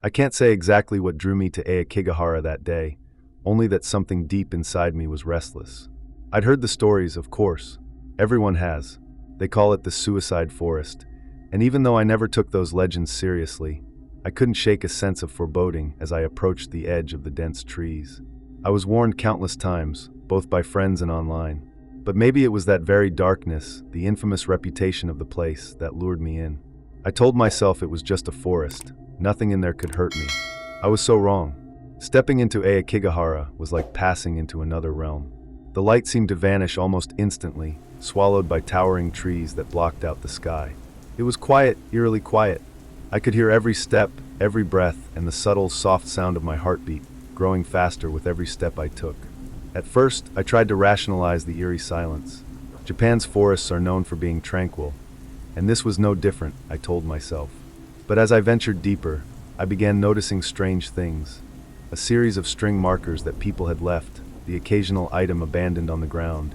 I can't say exactly what drew me to Aokigahara that day, only that something deep inside me was restless. I'd heard the stories, of course. Everyone has. They call it the suicide forest, and even though I never took those legends seriously, I couldn't shake a sense of foreboding as I approached the edge of the dense trees. I was warned countless times, both by friends and online. But maybe it was that very darkness, the infamous reputation of the place, that lured me in. I told myself it was just a forest. Nothing in there could hurt me. I was so wrong. Stepping into Aokigahara was like passing into another realm. The light seemed to vanish almost instantly, swallowed by towering trees that blocked out the sky. It was quiet, eerily quiet. I could hear every step, every breath, and the subtle, soft sound of my heartbeat, growing faster with every step I took. At first, I tried to rationalize the eerie silence. Japan's forests are known for being tranquil, and this was no different, I told myself. But as I ventured deeper, I began noticing strange things. A series of string markers that people had left, the occasional item abandoned on the ground.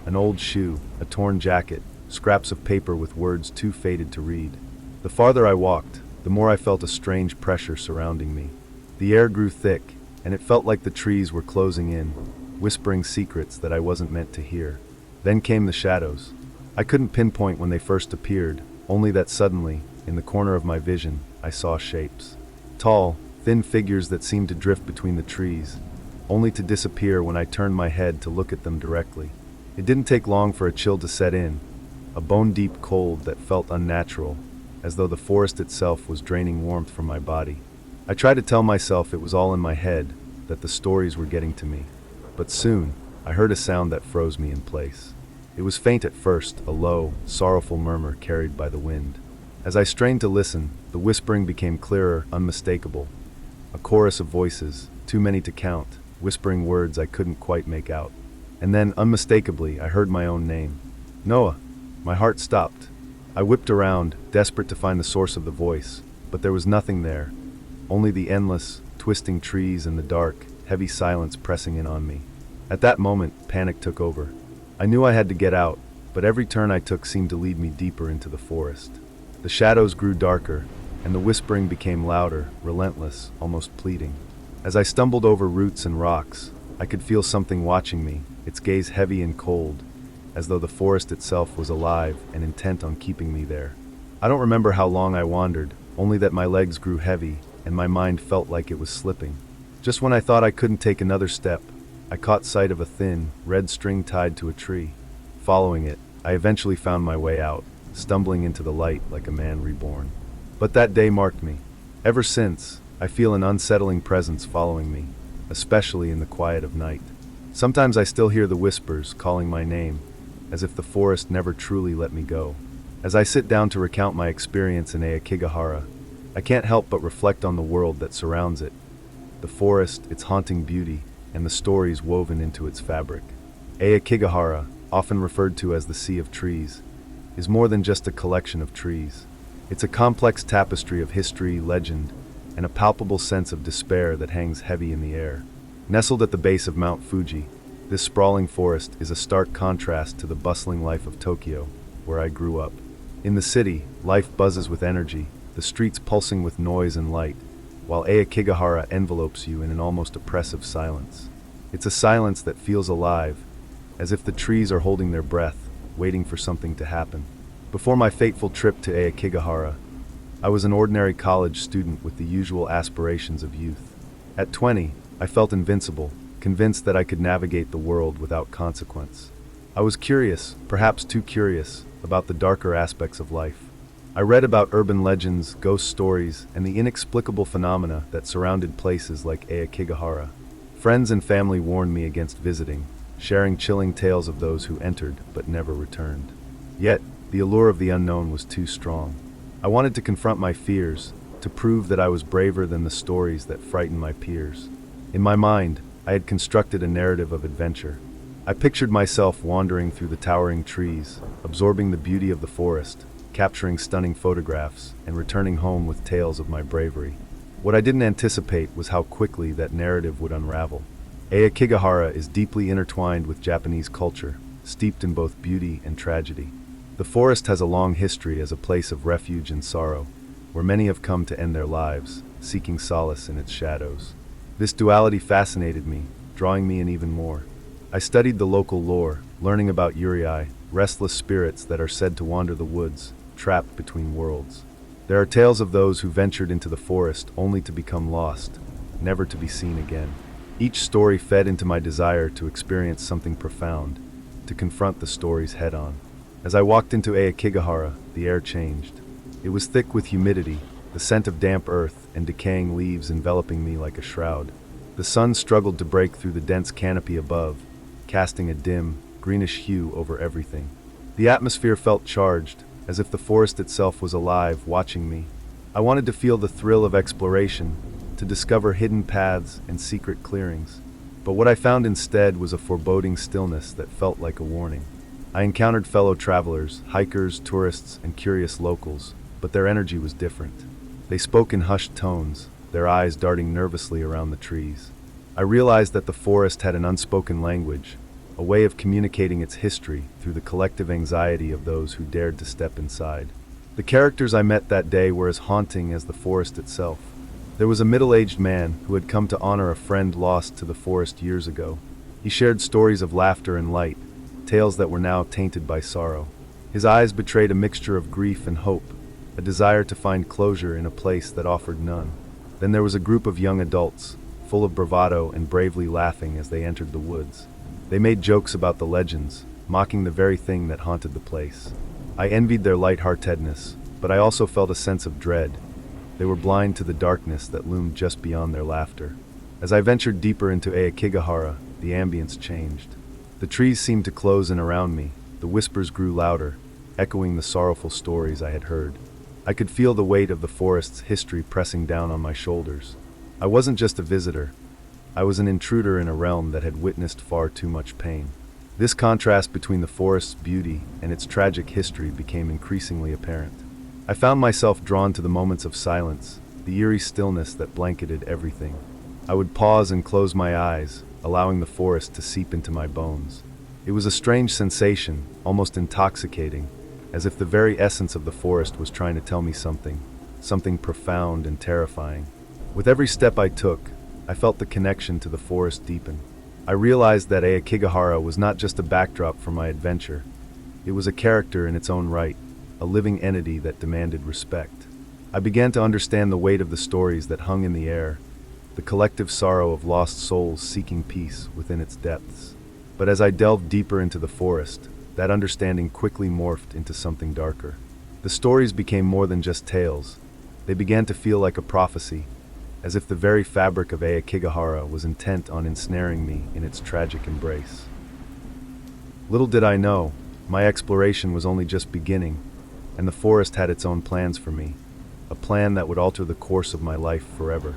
An old shoe, a torn jacket, scraps of paper with words too faded to read. The farther I walked, the more I felt a strange pressure surrounding me. The air grew thick, and it felt like the trees were closing in, whispering secrets that I wasn't meant to hear. Then came the shadows. I couldn't pinpoint when they first appeared, only that suddenly, in the corner of my vision, I saw shapes. Tall, thin figures that seemed to drift between the trees, only to disappear when I turned my head to look at them directly. It didn't take long for a chill to set in, a bone-deep cold that felt unnatural, as though the forest itself was draining warmth from my body. I tried to tell myself it was all in my head, that the stories were getting to me. But soon, I heard a sound that froze me in place. It was faint at first, a low, sorrowful murmur carried by the wind. As I strained to listen, the whispering became clearer, unmistakable. A chorus of voices, too many to count, whispering words I couldn't quite make out. And then, unmistakably, I heard my own name. Noah. My heart stopped. I whipped around, desperate to find the source of the voice, but there was nothing there. Only the endless, twisting trees and the dark, heavy silence pressing in on me. At that moment, panic took over. I knew I had to get out, but every turn I took seemed to lead me deeper into the forest. The shadows grew darker, and the whispering became louder, relentless, almost pleading. As I stumbled over roots and rocks, I could feel something watching me, its gaze heavy and cold, as though the forest itself was alive and intent on keeping me there. I don't remember how long I wandered, only that my legs grew heavy, and my mind felt like it was slipping. Just when I thought I couldn't take another step, I caught sight of a thin, red string tied to a tree. Following it, I eventually found my way out, stumbling into the light like a man reborn. But that day marked me. Ever since, I feel an unsettling presence following me, especially in the quiet of night. Sometimes I still hear the whispers calling my name, as if the forest never truly let me go. As I sit down to recount my experience in Aokigahara, I can't help but reflect on the world that surrounds it. The forest, its haunting beauty, and the stories woven into its fabric. Aokigahara, often referred to as the Sea of Trees, is more than just a collection of trees. It's a complex tapestry of history, legend, and a palpable sense of despair that hangs heavy in the air. Nestled at the base of Mount Fuji, this sprawling forest is a stark contrast to the bustling life of Tokyo, where I grew up. In the city, life buzzes with energy, the streets pulsing with noise and light, while Aokigahara envelopes you in an almost oppressive silence. It's a silence that feels alive, as if the trees are holding their breath, waiting for something to happen. Before my fateful trip to Aokigahara, I was an ordinary college student with the usual aspirations of youth. At 20, I felt invincible, convinced that I could navigate the world without consequence. I was curious, perhaps too curious, about the darker aspects of life. I read about urban legends, ghost stories, and the inexplicable phenomena that surrounded places like Aokigahara. Friends and family warned me against visiting, sharing chilling tales of those who entered but never returned. Yet, the allure of the unknown was too strong. I wanted to confront my fears, to prove that I was braver than the stories that frightened my peers. In my mind, I had constructed a narrative of adventure. I pictured myself wandering through the towering trees, absorbing the beauty of the forest, capturing stunning photographs, and returning home with tales of my bravery. What I didn't anticipate was how quickly that narrative would unravel. Aokigahara is deeply intertwined with Japanese culture, steeped in both beauty and tragedy. The forest has a long history as a place of refuge and sorrow, where many have come to end their lives, seeking solace in its shadows. This duality fascinated me, drawing me in even more. I studied the local lore, learning about Uriai, restless spirits that are said to wander the woods, trapped between worlds. There are tales of those who ventured into the forest only to become lost, never to be seen again. Each story fed into my desire to experience something profound, to confront the stories head-on. As I walked into Aokigahara, the air changed. It was thick with humidity, the scent of damp earth and decaying leaves enveloping me like a shroud. The sun struggled to break through the dense canopy above, casting a dim, greenish hue over everything. The atmosphere felt charged, as if the forest itself was alive, watching me. I wanted to feel the thrill of exploration, to discover hidden paths and secret clearings. But what I found instead was a foreboding stillness that felt like a warning. I encountered fellow travelers, hikers, tourists, and curious locals, but their energy was different. They spoke in hushed tones, their eyes darting nervously around the trees. I realized that the forest had an unspoken language, a way of communicating its history through the collective anxiety of those who dared to step inside. The characters I met that day were as haunting as the forest itself. There was a middle-aged man who had come to honor a friend lost to the forest years ago. He shared stories of laughter and light, tales that were now tainted by sorrow. His eyes betrayed a mixture of grief and hope, a desire to find closure in a place that offered none. Then there was a group of young adults, full of bravado and bravely laughing as they entered the woods. They made jokes about the legends, mocking the very thing that haunted the place. I envied their lightheartedness, but I also felt a sense of dread. They were blind to the darkness that loomed just beyond their laughter. As I ventured deeper into Aokigahara, the ambience changed. The trees seemed to close in around me, the whispers grew louder, echoing the sorrowful stories I had heard. I could feel the weight of the forest's history pressing down on my shoulders. I wasn't just a visitor. I was an intruder in a realm that had witnessed far too much pain. This contrast between the forest's beauty and its tragic history became increasingly apparent. I found myself drawn to the moments of silence, the eerie stillness that blanketed everything. I would pause and close my eyes, allowing the forest to seep into my bones. It was a strange sensation, almost intoxicating, as if the very essence of the forest was trying to tell me something profound and terrifying. With every step I took, I felt the connection to the forest deepen. I realized that Aokigahara was not just a backdrop for my adventure. It was a character in its own right, a living entity that demanded respect. I began to understand the weight of the stories that hung in the air, the collective sorrow of lost souls seeking peace within its depths. But as I delved deeper into the forest, that understanding quickly morphed into something darker. The stories became more than just tales. They began to feel like a prophecy, as if the very fabric of Aokigahara was intent on ensnaring me in its tragic embrace. Little did I know, my exploration was only just beginning, and the forest had its own plans for me, a plan that would alter the course of my life forever.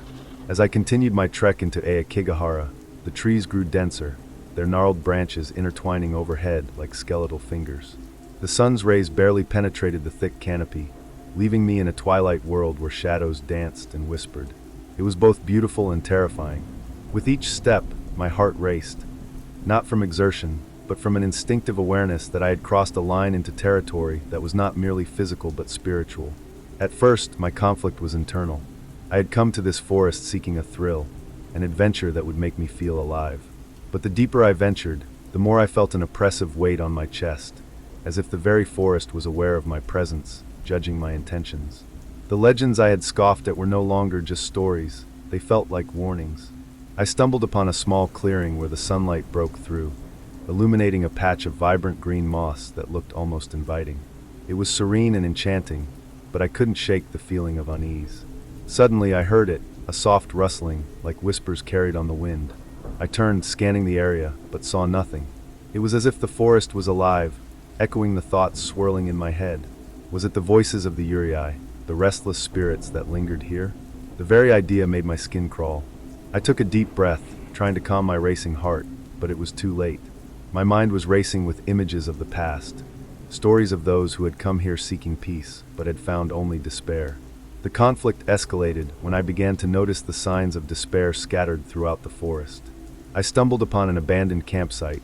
As I continued my trek into Aokigahara, the trees grew denser, their gnarled branches intertwining overhead like skeletal fingers. The sun's rays barely penetrated the thick canopy, leaving me in a twilight world where shadows danced and whispered. It was both beautiful and terrifying. With each step, my heart raced, not from exertion, but from an instinctive awareness that I had crossed a line into territory that was not merely physical but spiritual. At first, my conflict was internal. I had come to this forest seeking a thrill, an adventure that would make me feel alive. But the deeper I ventured, the more I felt an oppressive weight on my chest, as if the very forest was aware of my presence, judging my intentions. The legends I had scoffed at were no longer just stories, they felt like warnings. I stumbled upon a small clearing where the sunlight broke through, illuminating a patch of vibrant green moss that looked almost inviting. It was serene and enchanting, but I couldn't shake the feeling of unease. Suddenly I heard it, a soft rustling, like whispers carried on the wind. I turned, scanning the area, but saw nothing. It was as if the forest was alive, echoing the thoughts swirling in my head. Was it the voices of the Uriai, the restless spirits that lingered here? The very idea made my skin crawl. I took a deep breath, trying to calm my racing heart, but it was too late. My mind was racing with images of the past, stories of those who had come here seeking peace, but had found only despair. The conflict escalated when I began to notice the signs of despair scattered throughout the forest. I stumbled upon an abandoned campsite,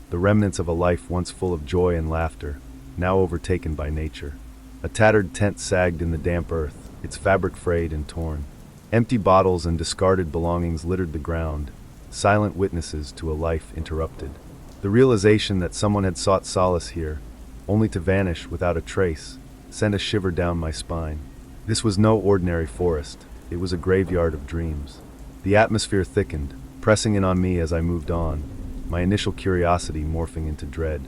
the remnants of a life once full of joy and laughter, now overtaken by nature. A tattered tent sagged in the damp earth, its fabric frayed and torn. Empty bottles and discarded belongings littered the ground, silent witnesses to a life interrupted. The realization that someone had sought solace here, only to vanish without a trace, sent a shiver down my spine. This was no ordinary forest, it was a graveyard of dreams. The atmosphere thickened, pressing in on me as I moved on, my initial curiosity morphing into dread.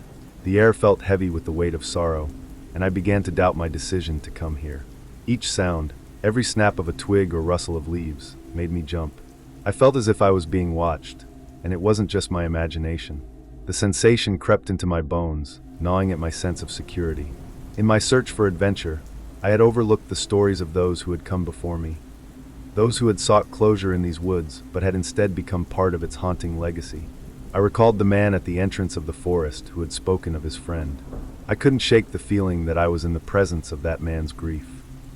The air felt heavy with the weight of sorrow, and I began to doubt my decision to come here. Each sound, every snap of a twig or rustle of leaves, made me jump. I felt as if I was being watched, and it wasn't just my imagination. The sensation crept into my bones, gnawing at my sense of security. In my search for adventure, I had overlooked the stories of those who had come before me. Those who had sought closure in these woods, but had instead become part of its haunting legacy. I recalled the man at the entrance of the forest who had spoken of his friend. I couldn't shake the feeling that I was in the presence of that man's grief.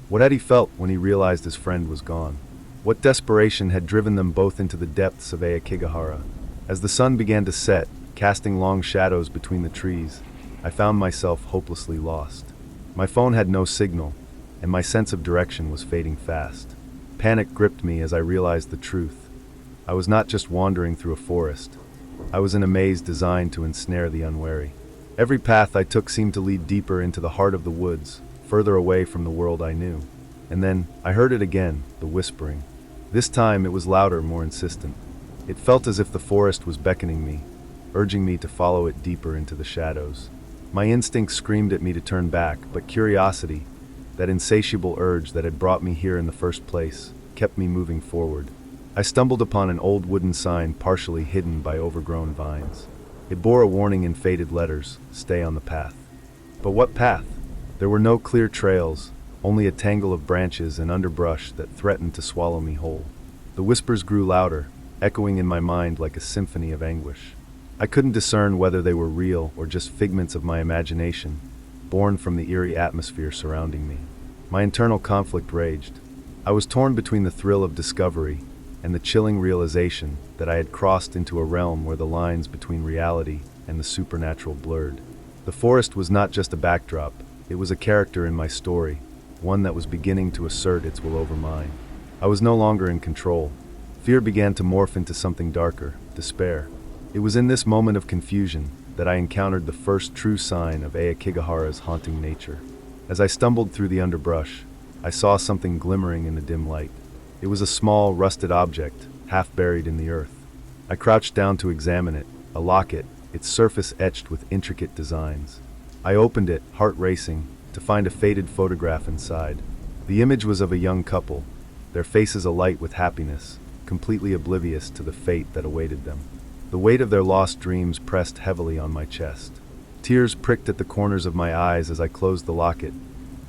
What had he felt when he realized his friend was gone? What desperation had driven them both into the depths of Aokigahara? As the sun began to set, casting long shadows between the trees, I found myself hopelessly lost. My phone had no signal, and my sense of direction was fading fast. Panic gripped me as I realized the truth. I was not just wandering through a forest. I was in a maze designed to ensnare the unwary. Every path I took seemed to lead deeper into the heart of the woods, further away from the world I knew. And then, I heard it again, the whispering. This time it was louder, more insistent. It felt as if the forest was beckoning me, urging me to follow it deeper into the shadows. My instincts screamed at me to turn back, but curiosity, that insatiable urge that had brought me here in the first place, kept me moving forward. I stumbled upon an old wooden sign partially hidden by overgrown vines. It bore a warning in faded letters, "Stay on the path." But what path? There were no clear trails, only a tangle of branches and underbrush that threatened to swallow me whole. The whispers grew louder, echoing in my mind like a symphony of anguish. I couldn't discern whether they were real or just figments of my imagination, born from the eerie atmosphere surrounding me. My internal conflict raged. I was torn between the thrill of discovery and the chilling realization that I had crossed into a realm where the lines between reality and the supernatural blurred. The forest was not just a backdrop, it was a character in my story, one that was beginning to assert its will over mine. I was no longer in control. Fear began to morph into something darker, despair. It was in this moment of confusion that I encountered the first true sign of Aokigahara's haunting nature. As I stumbled through the underbrush, I saw something glimmering in the dim light. It was a small, rusted object, half buried in the earth. I crouched down to examine it, a locket, its surface etched with intricate designs. I opened it, heart racing, to find a faded photograph inside. The image was of a young couple, their faces alight with happiness, completely oblivious to the fate that awaited them. The weight of their lost dreams pressed heavily on my chest. Tears pricked at the corners of my eyes as I closed the locket,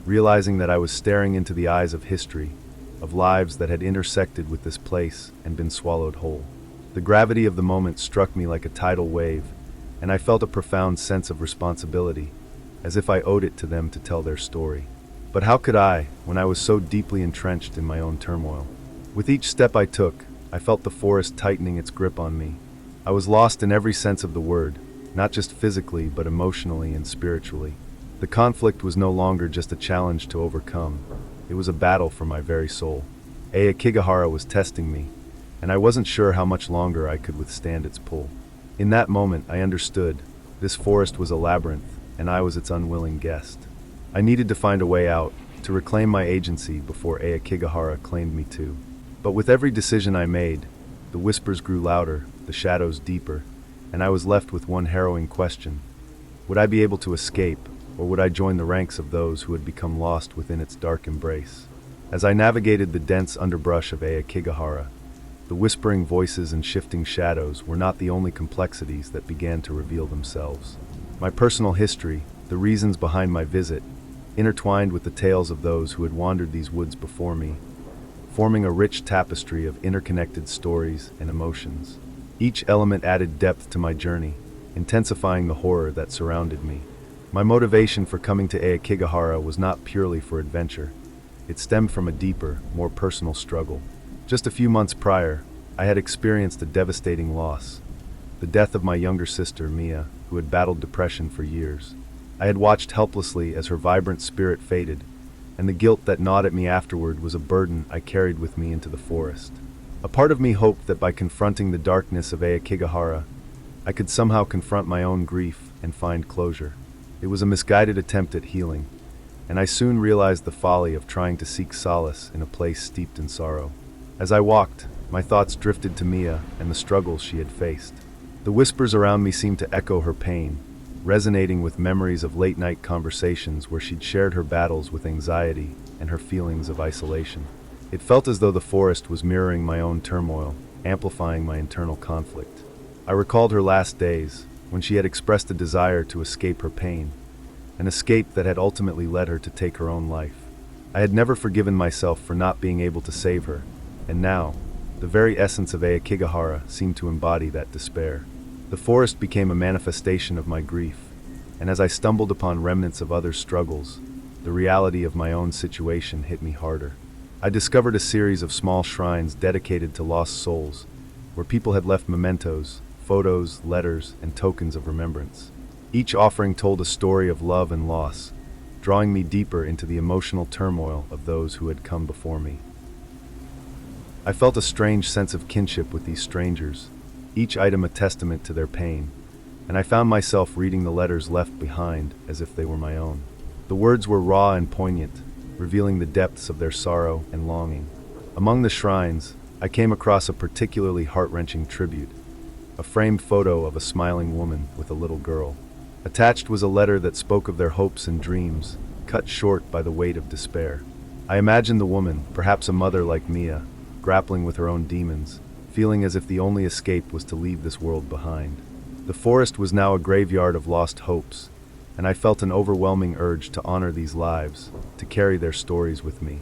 realizing that I was staring into the eyes of history, of lives that had intersected with this place and been swallowed whole. The gravity of the moment struck me like a tidal wave, and I felt a profound sense of responsibility, as if I owed it to them to tell their story. But how could I, when I was so deeply entrenched in my own turmoil? With each step I took, I felt the forest tightening its grip on me. I was lost in every sense of the word, not just physically but emotionally and spiritually. The conflict was no longer just a challenge to overcome. It was a battle for my very soul. Aokigahara was testing me, and I wasn't sure how much longer I could withstand its pull. In that moment, I understood. This forest was a labyrinth, and I was its unwilling guest. I needed to find a way out, to reclaim my agency before Aokigahara claimed me to. But with every decision I made, the whispers grew louder, the shadows deeper, and I was left with one harrowing question. Would I be able to escape, or would I join the ranks of those who had become lost within its dark embrace? As I navigated the dense underbrush of Aokigahara, the whispering voices and shifting shadows were not the only complexities that began to reveal themselves. My personal history, the reasons behind my visit, intertwined with the tales of those who had wandered these woods before me, forming a rich tapestry of interconnected stories and emotions. Each element added depth to my journey, intensifying the horror that surrounded me. My motivation for coming to Aokigahara was not purely for adventure. It stemmed from a deeper, more personal struggle. Just a few months prior, I had experienced a devastating loss, the death of my younger sister, Mia, who had battled depression for years. I had watched helplessly as her vibrant spirit faded, and the guilt that gnawed at me afterward was a burden I carried with me into the forest. A part of me hoped that by confronting the darkness of Aokigahara, I could somehow confront my own grief and find closure. It was a misguided attempt at healing, and I soon realized the folly of trying to seek solace in a place steeped in sorrow. As I walked, my thoughts drifted to Mia and the struggles she had faced. The whispers around me seemed to echo her pain, resonating with memories of late-night conversations where she'd shared her battles with anxiety and her feelings of isolation. It felt as though the forest was mirroring my own turmoil, amplifying my internal conflict. I recalled her last days, when she had expressed a desire to escape her pain, an escape that had ultimately led her to take her own life. I had never forgiven myself for not being able to save her, and now, the very essence of Aokigahara seemed to embody that despair. The forest became a manifestation of my grief, and as I stumbled upon remnants of others' struggles, the reality of my own situation hit me harder. I discovered a series of small shrines dedicated to lost souls, where people had left mementos, photos, letters, and tokens of remembrance. Each offering told a story of love and loss, drawing me deeper into the emotional turmoil of those who had come before me. I felt a strange sense of kinship with these strangers, each item a testament to their pain, and I found myself reading the letters left behind as if they were my own. The words were raw and poignant, revealing the depths of their sorrow and longing. Among the shrines, I came across a particularly heart-wrenching tribute, a framed photo of a smiling woman with a little girl. Attached was a letter that spoke of their hopes and dreams, cut short by the weight of despair. I imagined the woman, perhaps a mother like Mia, grappling with her own demons, feeling as if the only escape was to leave this world behind. The forest was now a graveyard of lost hopes, and I felt an overwhelming urge to honor these lives, to carry their stories with me.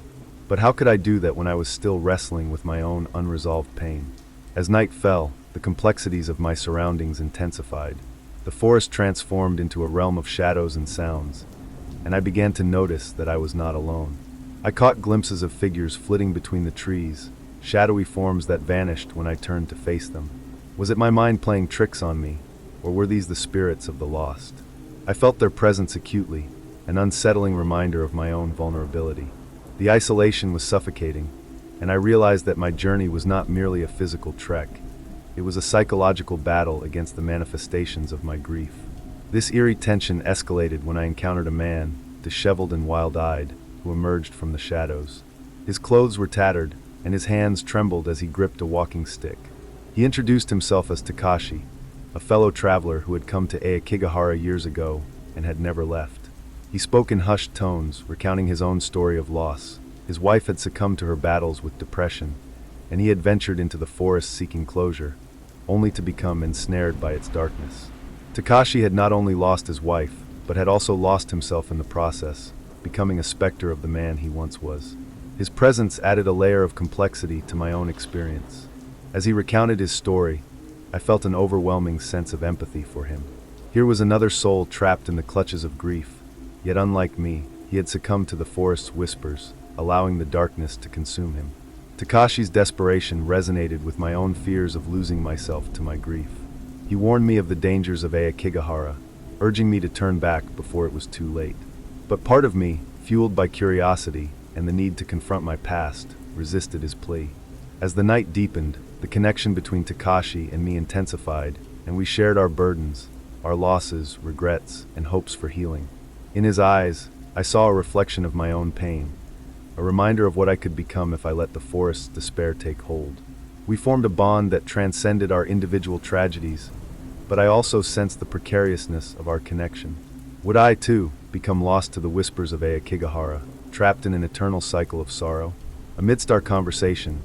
But how could I do that when I was still wrestling with my own unresolved pain? As night fell, the complexities of my surroundings intensified. The forest transformed into a realm of shadows and sounds, and I began to notice that I was not alone. I caught glimpses of figures flitting between the trees, shadowy forms that vanished when I turned to face them. Was it my mind playing tricks on me, or were these the spirits of the lost? I felt their presence acutely, an unsettling reminder of my own vulnerability. The isolation was suffocating, and I realized that my journey was not merely a physical trek. It was a psychological battle against the manifestations of my grief. This eerie tension escalated when I encountered a man, disheveled and wild-eyed, who emerged from the shadows. His clothes were tattered, and his hands trembled as he gripped a walking stick. He introduced himself as Takashi, a fellow traveler who had come to Aokigahara years ago and had never left. He spoke in hushed tones, recounting his own story of loss. His wife had succumbed to her battles with depression, and he had ventured into the forest seeking closure, only to become ensnared by its darkness. Takashi had not only lost his wife, but had also lost himself in the process, becoming a specter of the man he once was. His presence added a layer of complexity to my own experience. As he recounted his story, I felt an overwhelming sense of empathy for him. Here was another soul trapped in the clutches of grief, yet unlike me, he had succumbed to the forest's whispers, allowing the darkness to consume him. Takashi's desperation resonated with my own fears of losing myself to my grief. He warned me of the dangers of Aokigahara, urging me to turn back before it was too late. But part of me, fueled by curiosity and the need to confront my past, resisted his plea. As the night deepened, the connection between Takashi and me intensified, and we shared our burdens, our losses, regrets, and hopes for healing. In his eyes, I saw a reflection of my own pain, a reminder of what I could become if I let the forest's despair take hold. We formed a bond that transcended our individual tragedies, but I also sensed the precariousness of our connection. Would I, too, become lost to the whispers of Aokigahara, trapped in an eternal cycle of sorrow? Amidst our conversation,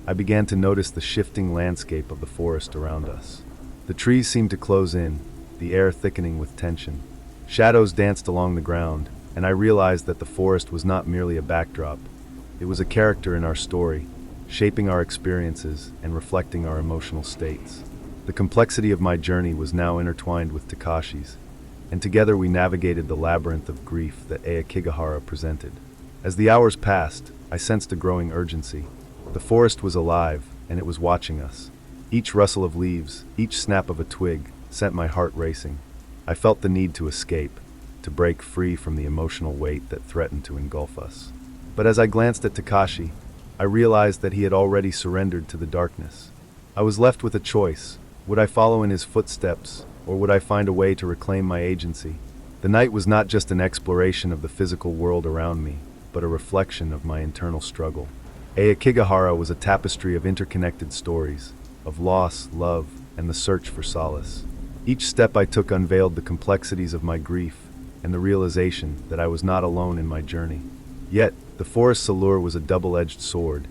I began to notice the shifting landscape of the forest around us. The trees seemed to close in, the air thickening with tension. Shadows danced along the ground, and I realized that the forest was not merely a backdrop. It was a character in our story, shaping our experiences and reflecting our emotional states. The complexity of my journey was now intertwined with Takashi's, and together we navigated the labyrinth of grief that Aokigahara presented. As the hours passed, I sensed a growing urgency. The forest was alive, and it was watching us. Each rustle of leaves, each snap of a twig, sent my heart racing. I felt the need to escape, to break free from the emotional weight that threatened to engulf us. But as I glanced at Takashi, I realized that he had already surrendered to the darkness. I was left with a choice. Would I follow in his footsteps, or would I find a way to reclaim my agency? The night was not just an exploration of the physical world around me, but a reflection of my internal struggle. Aokigahara was a tapestry of interconnected stories, of loss, love, and the search for solace. Each step I took unveiled the complexities of my grief and the realization that I was not alone in my journey. Yet, the forest's allure was a double-edged sword.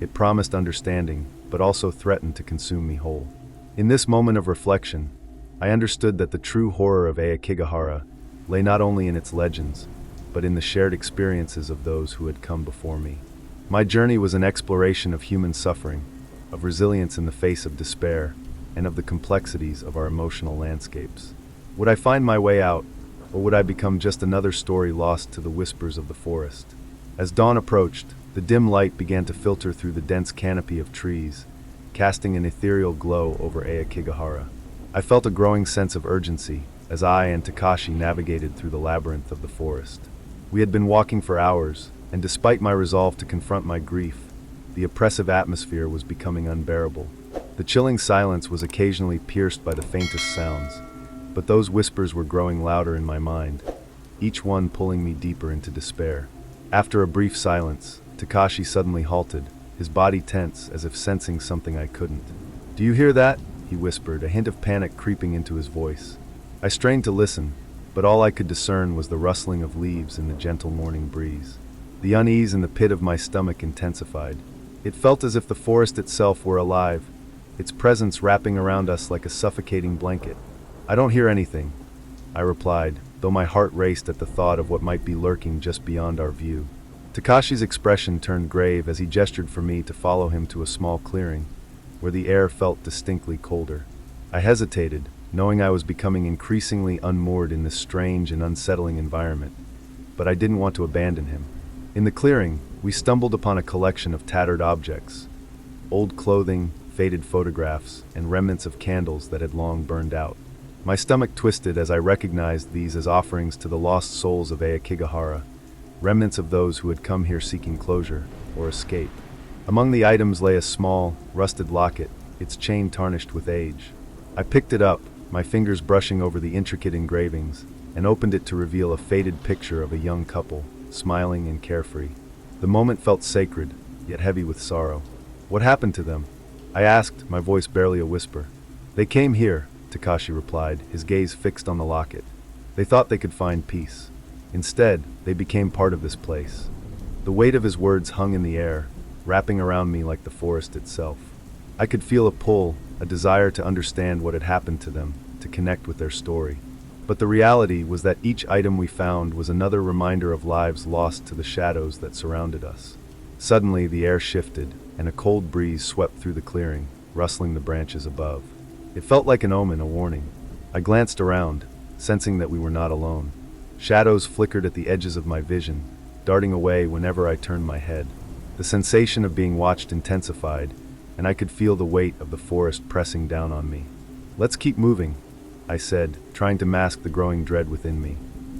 It promised understanding, but also threatened to consume me whole. In this moment of reflection, I understood that the true horror of Aokigahara lay not only in its legends, but in the shared experiences of those who had come before me. My journey was an exploration of human suffering, of resilience in the face of despair, and of the complexities of our emotional landscapes. Would I find my way out, or would I become just another story lost to the whispers of the forest? As dawn approached, the dim light began to filter through the dense canopy of trees, casting an ethereal glow over Aokigahara. I felt a growing sense of urgency as I and Takashi navigated through the labyrinth of the forest. We had been walking for hours, and despite my resolve to confront my grief, the oppressive atmosphere was becoming unbearable. The chilling silence was occasionally pierced by the faintest sounds, but those whispers were growing louder in my mind, each one pulling me deeper into despair. After a brief silence, Takashi suddenly halted, his body tense as if sensing something I couldn't. "Do you hear that?" he whispered, a hint of panic creeping into his voice. I strained to listen, but all I could discern was the rustling of leaves in the gentle morning breeze. The unease in the pit of my stomach intensified. It felt as if the forest itself were alive, its presence wrapping around us like a suffocating blanket. "I don't hear anything," I replied, though my heart raced at the thought of what might be lurking just beyond our view. Takashi's expression turned grave as he gestured for me to follow him to a small clearing, where the air felt distinctly colder. I hesitated, knowing I was becoming increasingly unmoored in this strange and unsettling environment, but I didn't want to abandon him. In the clearing, we stumbled upon a collection of tattered objects, old clothing, faded photographs, and remnants of candles that had long burned out. My stomach twisted as I recognized these as offerings to the lost souls of Aokigahara, remnants of those who had come here seeking closure or escape. Among the items lay a small, rusted locket, its chain tarnished with age. I picked it up, my fingers brushing over the intricate engravings, and opened it to reveal a faded picture of a young couple, smiling and carefree. The moment felt sacred, yet heavy with sorrow. "What happened to them?" I asked, my voice barely a whisper. "They came here," Takashi replied, his gaze fixed on the locket. "They thought they could find peace. Instead, they became part of this place." The weight of his words hung in the air, wrapping around me like the forest itself. I could feel a pull, a desire to understand what had happened to them, to connect with their story. But the reality was that each item we found was another reminder of lives lost to the shadows that surrounded us. Suddenly, the air shifted, and a cold breeze swept through the clearing, rustling the branches above. It felt like an omen, a warning. I glanced around, sensing that we were not alone. Shadows flickered at the edges of my vision, darting away whenever I turned my head. The sensation of being watched intensified, and I could feel the weight of the forest pressing down on me. "Let's keep moving," I said, trying to mask the growing dread within me.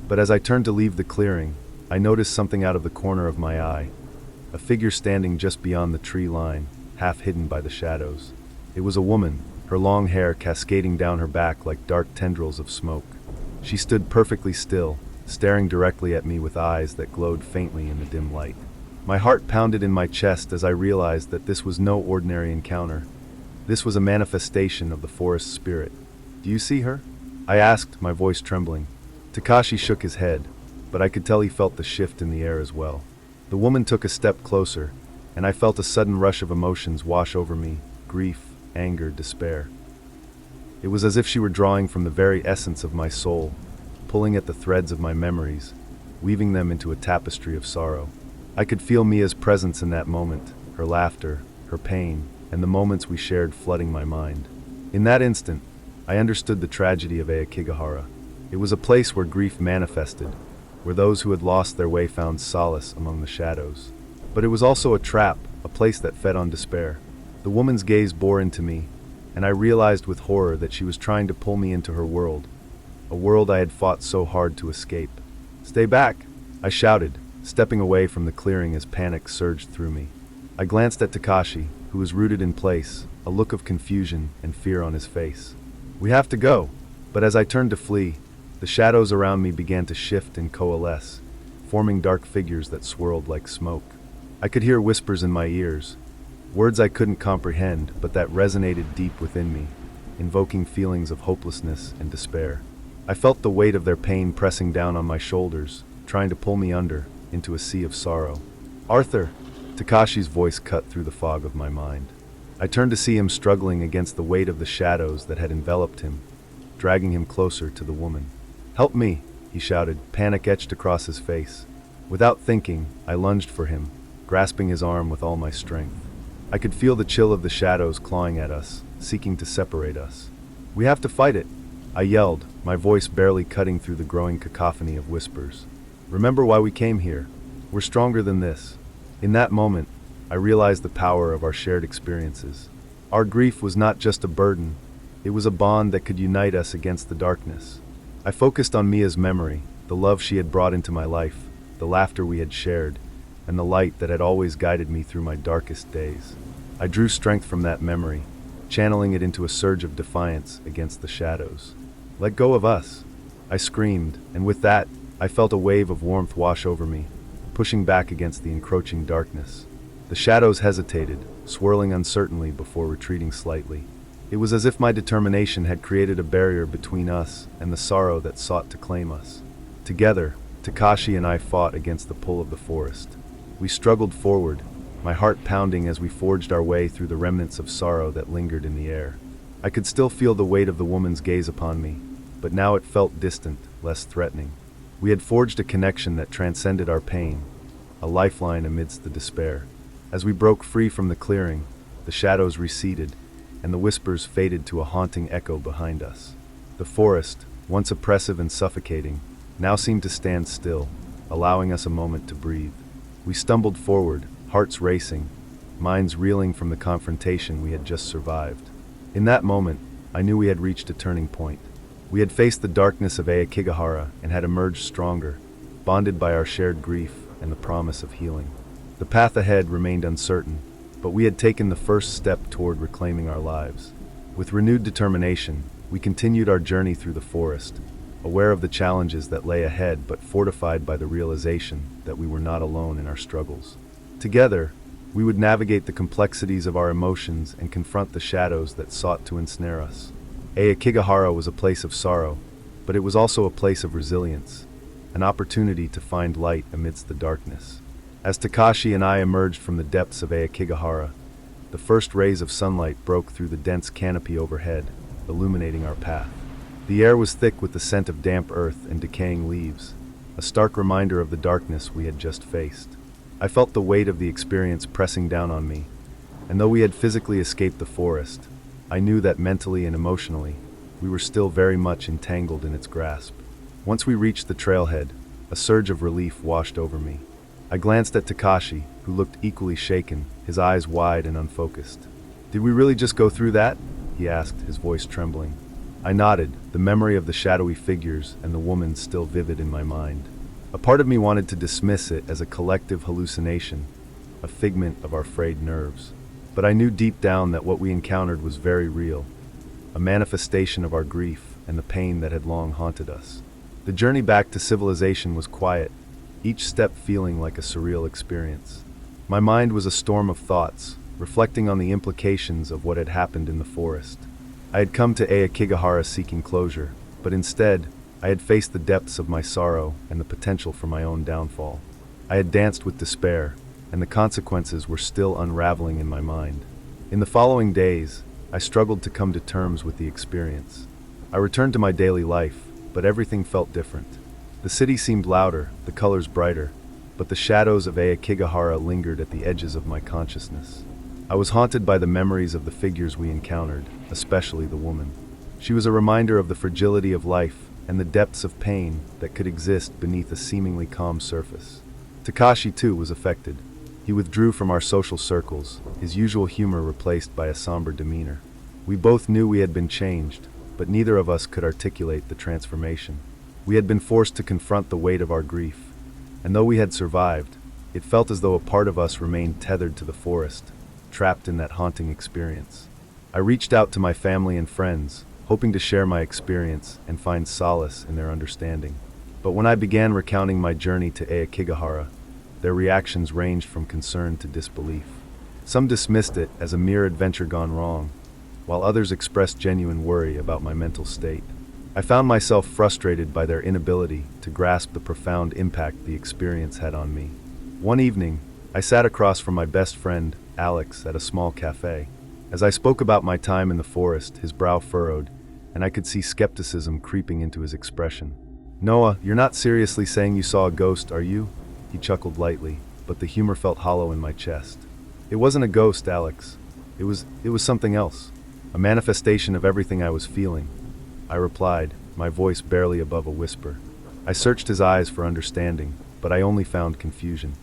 But as I turned to leave the clearing, I noticed something out of the corner of my eye. A figure standing just beyond the tree line, half hidden by the shadows. It was a woman, her long hair cascading down her back like dark tendrils of smoke. She stood perfectly still, staring directly at me with eyes that glowed faintly in the dim light. My heart pounded in my chest as I realized that this was no ordinary encounter. This was a manifestation of the forest spirit. "Do you see her?" I asked, my voice trembling. Takashi shook his head, but I could tell he felt the shift in the air as well. The woman took a step closer, and I felt a sudden rush of emotions wash over me, grief, anger, despair. It was as if she were drawing from the very essence of my soul, pulling at the threads of my memories, weaving them into a tapestry of sorrow. I could feel Mia's presence in that moment, her laughter, her pain, and the moments we shared flooding my mind. In that instant, I understood the tragedy of Aokigahara. It was a place where grief manifested, where those who had lost their way found solace among the shadows. But it was also a trap, a place that fed on despair. The woman's gaze bore into me, and I realized with horror that she was trying to pull me into her world, a world I had fought so hard to escape. "Stay back!" I shouted, stepping away from the clearing as panic surged through me. I glanced at Takashi, who was rooted in place, a look of confusion and fear on his face. "We have to go!" But as I turned to flee, the shadows around me began to shift and coalesce, forming dark figures that swirled like smoke. I could hear whispers in my ears, words I couldn't comprehend, but that resonated deep within me, invoking feelings of hopelessness and despair. I felt the weight of their pain pressing down on my shoulders, trying to pull me under, into a sea of sorrow. "Arthur!" Takashi's voice cut through the fog of my mind. I turned to see him struggling against the weight of the shadows that had enveloped him, dragging him closer to the woman. "Help me!" he shouted, panic etched across his face. Without thinking, I lunged for him, grasping his arm with all my strength. I could feel the chill of the shadows clawing at us, seeking to separate us. "We have to fight it!" I yelled, my voice barely cutting through the growing cacophony of whispers. "Remember why we came here. We're stronger than this." In that moment, I realized the power of our shared experiences. Our grief was not just a burden, it was a bond that could unite us against the darkness. I focused on Mia's memory, the love she had brought into my life, the laughter we had shared, and the light that had always guided me through my darkest days. I drew strength from that memory, channeling it into a surge of defiance against the shadows. "Let go of us!" I screamed, and with that, I felt a wave of warmth wash over me, pushing back against the encroaching darkness. The shadows hesitated, swirling uncertainly before retreating slightly. It was as if my determination had created a barrier between us and the sorrow that sought to claim us. Together, Takashi and I fought against the pull of the forest. We struggled forward, my heart pounding as we forged our way through the remnants of sorrow that lingered in the air. I could still feel the weight of the woman's gaze upon me, but now it felt distant, less threatening. We had forged a connection that transcended our pain, a lifeline amidst the despair. As we broke free from the clearing, the shadows receded, and the whispers faded to a haunting echo behind us. The forest, once oppressive and suffocating, now seemed to stand still, allowing us a moment to breathe. We stumbled forward, hearts racing, minds reeling from the confrontation we had just survived. In that moment, I knew we had reached a turning point. We had faced the darkness of Aokigahara and had emerged stronger, bonded by our shared grief and the promise of healing. The path ahead remained uncertain, but we had taken the first step toward reclaiming our lives. With renewed determination, we continued our journey through the forest, aware of the challenges that lay ahead but fortified by the realization that we were not alone in our struggles. Together, we would navigate the complexities of our emotions and confront the shadows that sought to ensnare us. Aokigahara was a place of sorrow, but it was also a place of resilience, an opportunity to find light amidst the darkness. As Takashi and I emerged from the depths of Aokigahara, the first rays of sunlight broke through the dense canopy overhead, illuminating our path. The air was thick with the scent of damp earth and decaying leaves, a stark reminder of the darkness we had just faced. I felt the weight of the experience pressing down on me, and though we had physically escaped the forest, I knew that mentally and emotionally, we were still very much entangled in its grasp. Once we reached the trailhead, a surge of relief washed over me. I glanced at Takashi, who looked equally shaken, his eyes wide and unfocused. "Did we really just go through that?" he asked, his voice trembling. I nodded, the memory of the shadowy figures and the woman still vivid in my mind. A part of me wanted to dismiss it as a collective hallucination, a figment of our frayed nerves. But I knew deep down that what we encountered was very real, a manifestation of our grief and the pain that had long haunted us. The journey back to civilization was quiet, each step feeling like a surreal experience. My mind was a storm of thoughts, reflecting on the implications of what had happened in the forest. I had come to Aokigahara seeking closure, but instead, I had faced the depths of my sorrow and the potential for my own downfall. I had danced with despair, and the consequences were still unraveling in my mind. In the following days, I struggled to come to terms with the experience. I returned to my daily life, but everything felt different. The city seemed louder, the colors brighter, but the shadows of Aokigahara lingered at the edges of my consciousness. I was haunted by the memories of the figures we encountered, especially the woman. She was a reminder of the fragility of life and the depths of pain that could exist beneath a seemingly calm surface. Takashi, too, was affected. He withdrew from our social circles, his usual humor replaced by a somber demeanor. We both knew we had been changed, but neither of us could articulate the transformation. We had been forced to confront the weight of our grief, and though we had survived, it felt as though a part of us remained tethered to the forest, trapped in that haunting experience. I reached out to my family and friends, hoping to share my experience and find solace in their understanding. But when I began recounting my journey to Aokigahara, their reactions ranged from concern to disbelief. Some dismissed it as a mere adventure gone wrong, while others expressed genuine worry about my mental state. I found myself frustrated by their inability to grasp the profound impact the experience had on me. One evening, I sat across from my best friend, Alex, at a small cafe. As I spoke about my time in the forest, his brow furrowed, and I could see skepticism creeping into his expression. "Noah, you're not seriously saying you saw a ghost, are you?" He chuckled lightly, but the humor felt hollow in my chest. "It wasn't a ghost, Alex. It was something else. A manifestation of everything I was feeling," I replied, my voice barely above a whisper. I searched his eyes for understanding, but I only found confusion.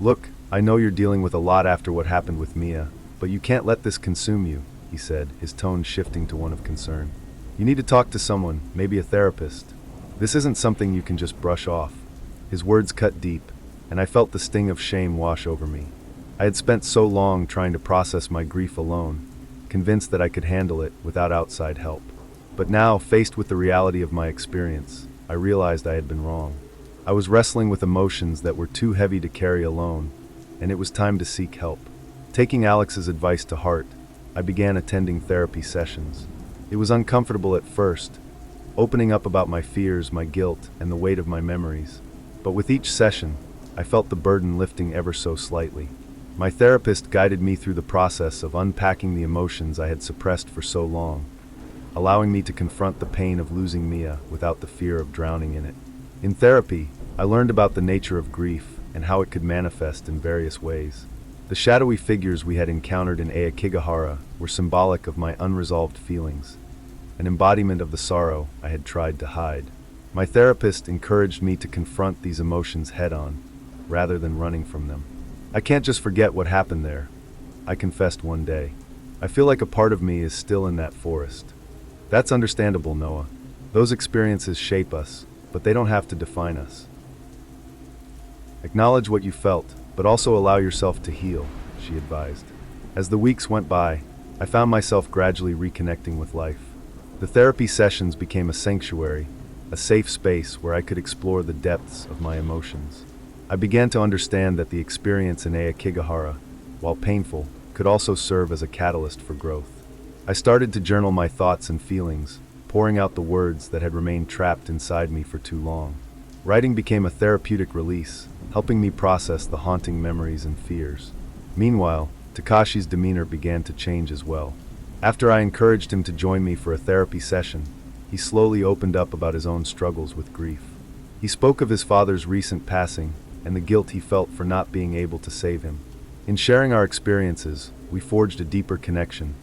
"Look, I know you're dealing with a lot after what happened with Mia, but you can't let this consume you," he said, his tone shifting to one of concern. "You need to talk to someone, maybe a therapist. This isn't something you can just brush off." His words cut deep, and I felt the sting of shame wash over me. I had spent so long trying to process my grief alone, convinced that I could handle it without outside help. But now, faced with the reality of my experience, I realized I had been wrong. I was wrestling with emotions that were too heavy to carry alone, and it was time to seek help. Taking Alex's advice to heart, I began attending therapy sessions. It was uncomfortable at first, opening up about my fears, my guilt, and the weight of my memories. But with each session, I felt the burden lifting ever so slightly. My therapist guided me through the process of unpacking the emotions I had suppressed for so long, allowing me to confront the pain of losing Mia without the fear of drowning in it. In therapy, I learned about the nature of grief and how it could manifest in various ways. The shadowy figures we had encountered in Aokigahara were symbolic of my unresolved feelings, an embodiment of the sorrow I had tried to hide. My therapist encouraged me to confront these emotions head-on, rather than running from them. "I can't just forget what happened there," I confessed one day. "I feel like a part of me is still in that forest." "That's understandable, Noah. Those experiences shape us, but they don't have to define us. Acknowledge what you felt, but also allow yourself to heal," she advised. As the weeks went by, I found myself gradually reconnecting with life. The therapy sessions became a sanctuary, a safe space where I could explore the depths of my emotions. I began to understand that the experience in Aokigahara, while painful, could also serve as a catalyst for growth. I started to journal my thoughts and feelings, pouring out the words that had remained trapped inside me for too long. Writing became a therapeutic release, helping me process the haunting memories and fears. Meanwhile, Takashi's demeanor began to change as well. After I encouraged him to join me for a therapy session, he slowly opened up about his own struggles with grief. He spoke of his father's recent passing and the guilt he felt for not being able to save him. In sharing our experiences, we forged a deeper connection,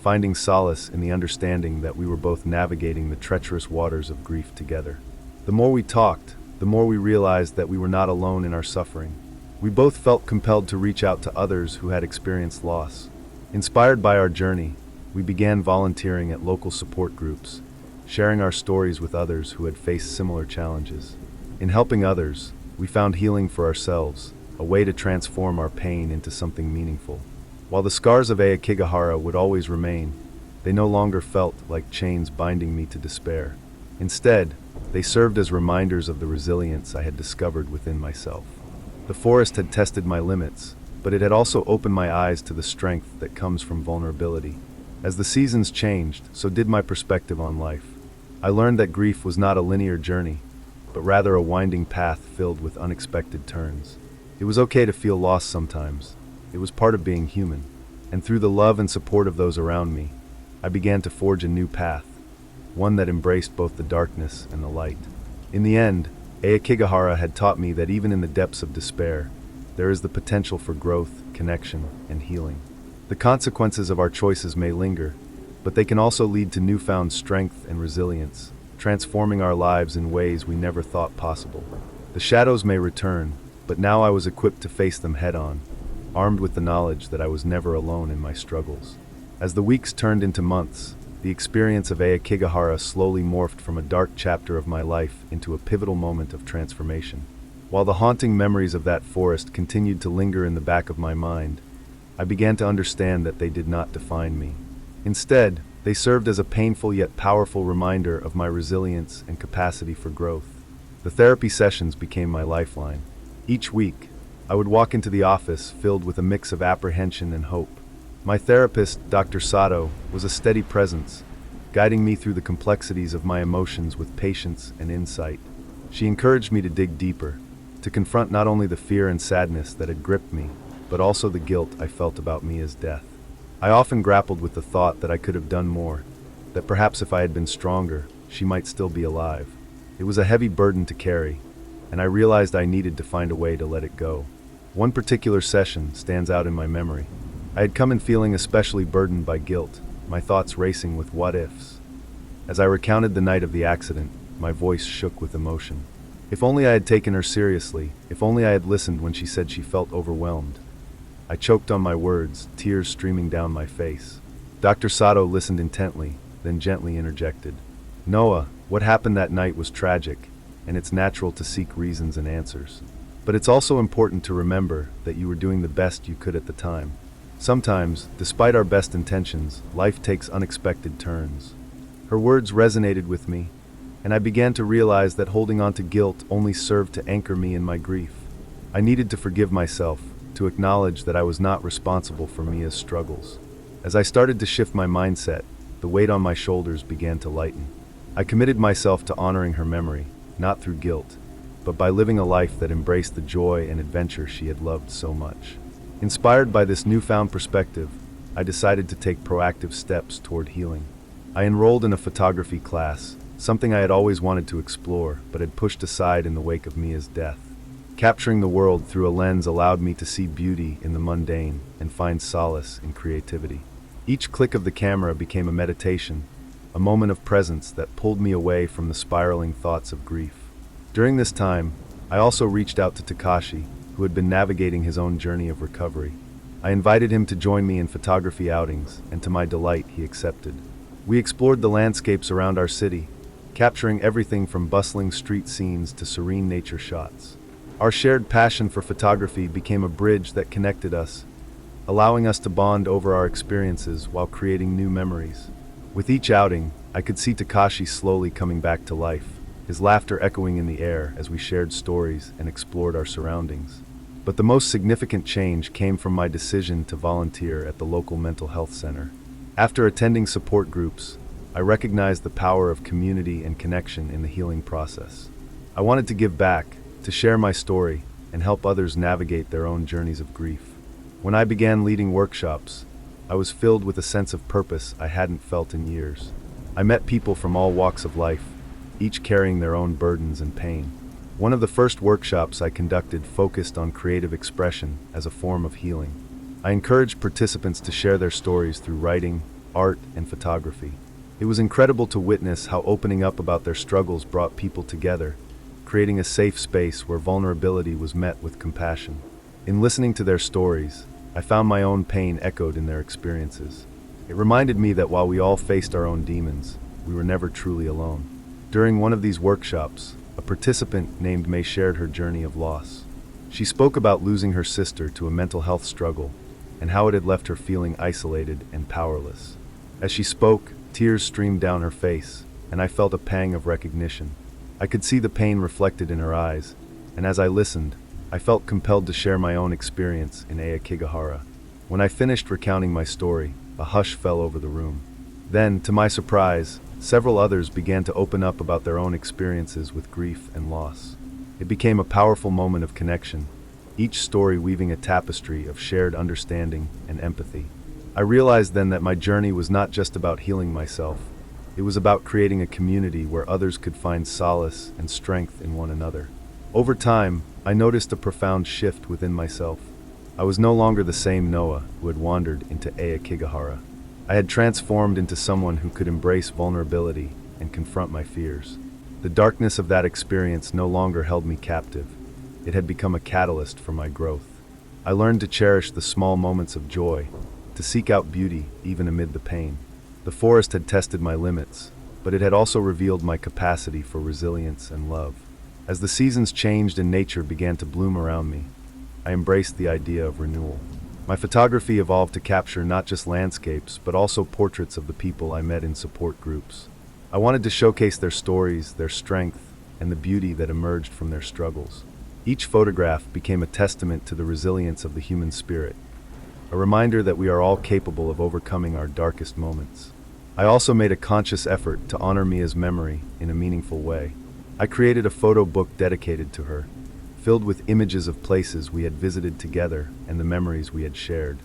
finding solace in the understanding that we were both navigating the treacherous waters of grief together. The more we talked, the more we realized that we were not alone in our suffering. We both felt compelled to reach out to others who had experienced loss. Inspired by our journey, we began volunteering at local support groups, sharing our stories with others who had faced similar challenges. In helping others, we found healing for ourselves, a way to transform our pain into something meaningful. While the scars of Aokigahara would always remain, they no longer felt like chains binding me to despair. Instead, they served as reminders of the resilience I had discovered within myself. The forest had tested my limits, but it had also opened my eyes to the strength that comes from vulnerability. As the seasons changed, so did my perspective on life. I learned that grief was not a linear journey, but rather a winding path filled with unexpected turns. It was okay to feel lost sometimes. It was part of being human. And through the love and support of those around me, I began to forge a new path, one that embraced both the darkness and the light. In the end, Aokigahara had taught me that even in the depths of despair, there is the potential for growth, connection, and healing. The consequences of our choices may linger, but they can also lead to newfound strength and resilience, transforming our lives in ways we never thought possible. The shadows may return, but now I was equipped to face them head-on, armed with the knowledge that I was never alone in my struggles. As the weeks turned into months, the experience of Aokigahara slowly morphed from a dark chapter of my life into a pivotal moment of transformation. While the haunting memories of that forest continued to linger in the back of my mind, I began to understand that they did not define me. Instead, they served as a painful yet powerful reminder of my resilience and capacity for growth. The therapy sessions became my lifeline. Each week, I would walk into the office filled with a mix of apprehension and hope. My therapist, Dr. Sato, was a steady presence, guiding me through the complexities of my emotions with patience and insight. She encouraged me to dig deeper, to confront not only the fear and sadness that had gripped me, but also the guilt I felt about me as death. I often grappled with the thought that I could have done more, that perhaps if I had been stronger, she might still be alive. It was a heavy burden to carry, and I realized I needed to find a way to let it go. One particular session stands out in my memory. I had come in feeling especially burdened by guilt, my thoughts racing with what-ifs. As I recounted the night of the accident, my voice shook with emotion. If only I had taken her seriously, if only I had listened when she said she felt overwhelmed. I choked on my words, tears streaming down my face. Dr. Sato listened intently, then gently interjected. "Noah, what happened that night was tragic, and it's natural to seek reasons and answers. But it's also important to remember that you were doing the best you could at the time. Sometimes, despite our best intentions, life takes unexpected turns." Her words resonated with me, and I began to realize that holding on to guilt only served to anchor me in my grief. I needed to forgive myself, to acknowledge that I was not responsible for Mia's struggles. As I started to shift my mindset, the weight on my shoulders began to lighten. I committed myself to honoring her memory, not through guilt, but by living a life that embraced the joy and adventure she had loved so much. Inspired by this newfound perspective, I decided to take proactive steps toward healing. I enrolled in a photography class, something I had always wanted to explore, but had pushed aside in the wake of Mia's death. Capturing the world through a lens allowed me to see beauty in the mundane and find solace in creativity. Each click of the camera became a meditation, a moment of presence that pulled me away from the spiraling thoughts of grief. During this time, I also reached out to Takashi, who had been navigating his own journey of recovery. I invited him to join me in photography outings, and to my delight, he accepted. We explored the landscapes around our city, capturing everything from bustling street scenes to serene nature shots. Our shared passion for photography became a bridge that connected us, allowing us to bond over our experiences while creating new memories. With each outing, I could see Takashi slowly coming back to life, his laughter echoing in the air as we shared stories and explored our surroundings. But the most significant change came from my decision to volunteer at the local mental health center. After attending support groups, I recognized the power of community and connection in the healing process. I wanted to give back, to share my story, and help others navigate their own journeys of grief. When I began leading workshops, I was filled with a sense of purpose I hadn't felt in years. I met people from all walks of life, each carrying their own burdens and pain. One of the first workshops I conducted focused on creative expression as a form of healing. I encouraged participants to share their stories through writing, art, and photography. It was incredible to witness how opening up about their struggles brought people together, creating a safe space where vulnerability was met with compassion. In listening to their stories, I found my own pain echoed in their experiences. It reminded me that while we all faced our own demons, we were never truly alone. During one of these workshops, a participant named May shared her journey of loss. She spoke about losing her sister to a mental health struggle and how it had left her feeling isolated and powerless. As she spoke, tears streamed down her face, and I felt a pang of recognition. I could see the pain reflected in her eyes, and as I listened, I felt compelled to share my own experience in Aokigahara. When I finished recounting my story, a hush fell over the room. Then, to my surprise, several others began to open up about their own experiences with grief and loss. It became a powerful moment of connection, each story weaving a tapestry of shared understanding and empathy. I realized then that my journey was not just about healing myself. It was about creating a community where others could find solace and strength in one another. Over time, I noticed a profound shift within myself. I was no longer the same Noah who had wandered into Aokigahara. I had transformed into someone who could embrace vulnerability and confront my fears. The darkness of that experience no longer held me captive. It had become a catalyst for my growth. I learned to cherish the small moments of joy, to seek out beauty even amid the pain. The forest had tested my limits, but it had also revealed my capacity for resilience and love. As the seasons changed and nature began to bloom around me, I embraced the idea of renewal. My photography evolved to capture not just landscapes, but also portraits of the people I met in support groups. I wanted to showcase their stories, their strength, and the beauty that emerged from their struggles. Each photograph became a testament to the resilience of the human spirit, a reminder that we are all capable of overcoming our darkest moments. I also made a conscious effort to honor Mia's memory in a meaningful way. I created a photo book dedicated to her, filled with images of places we had visited together and the memories we had shared.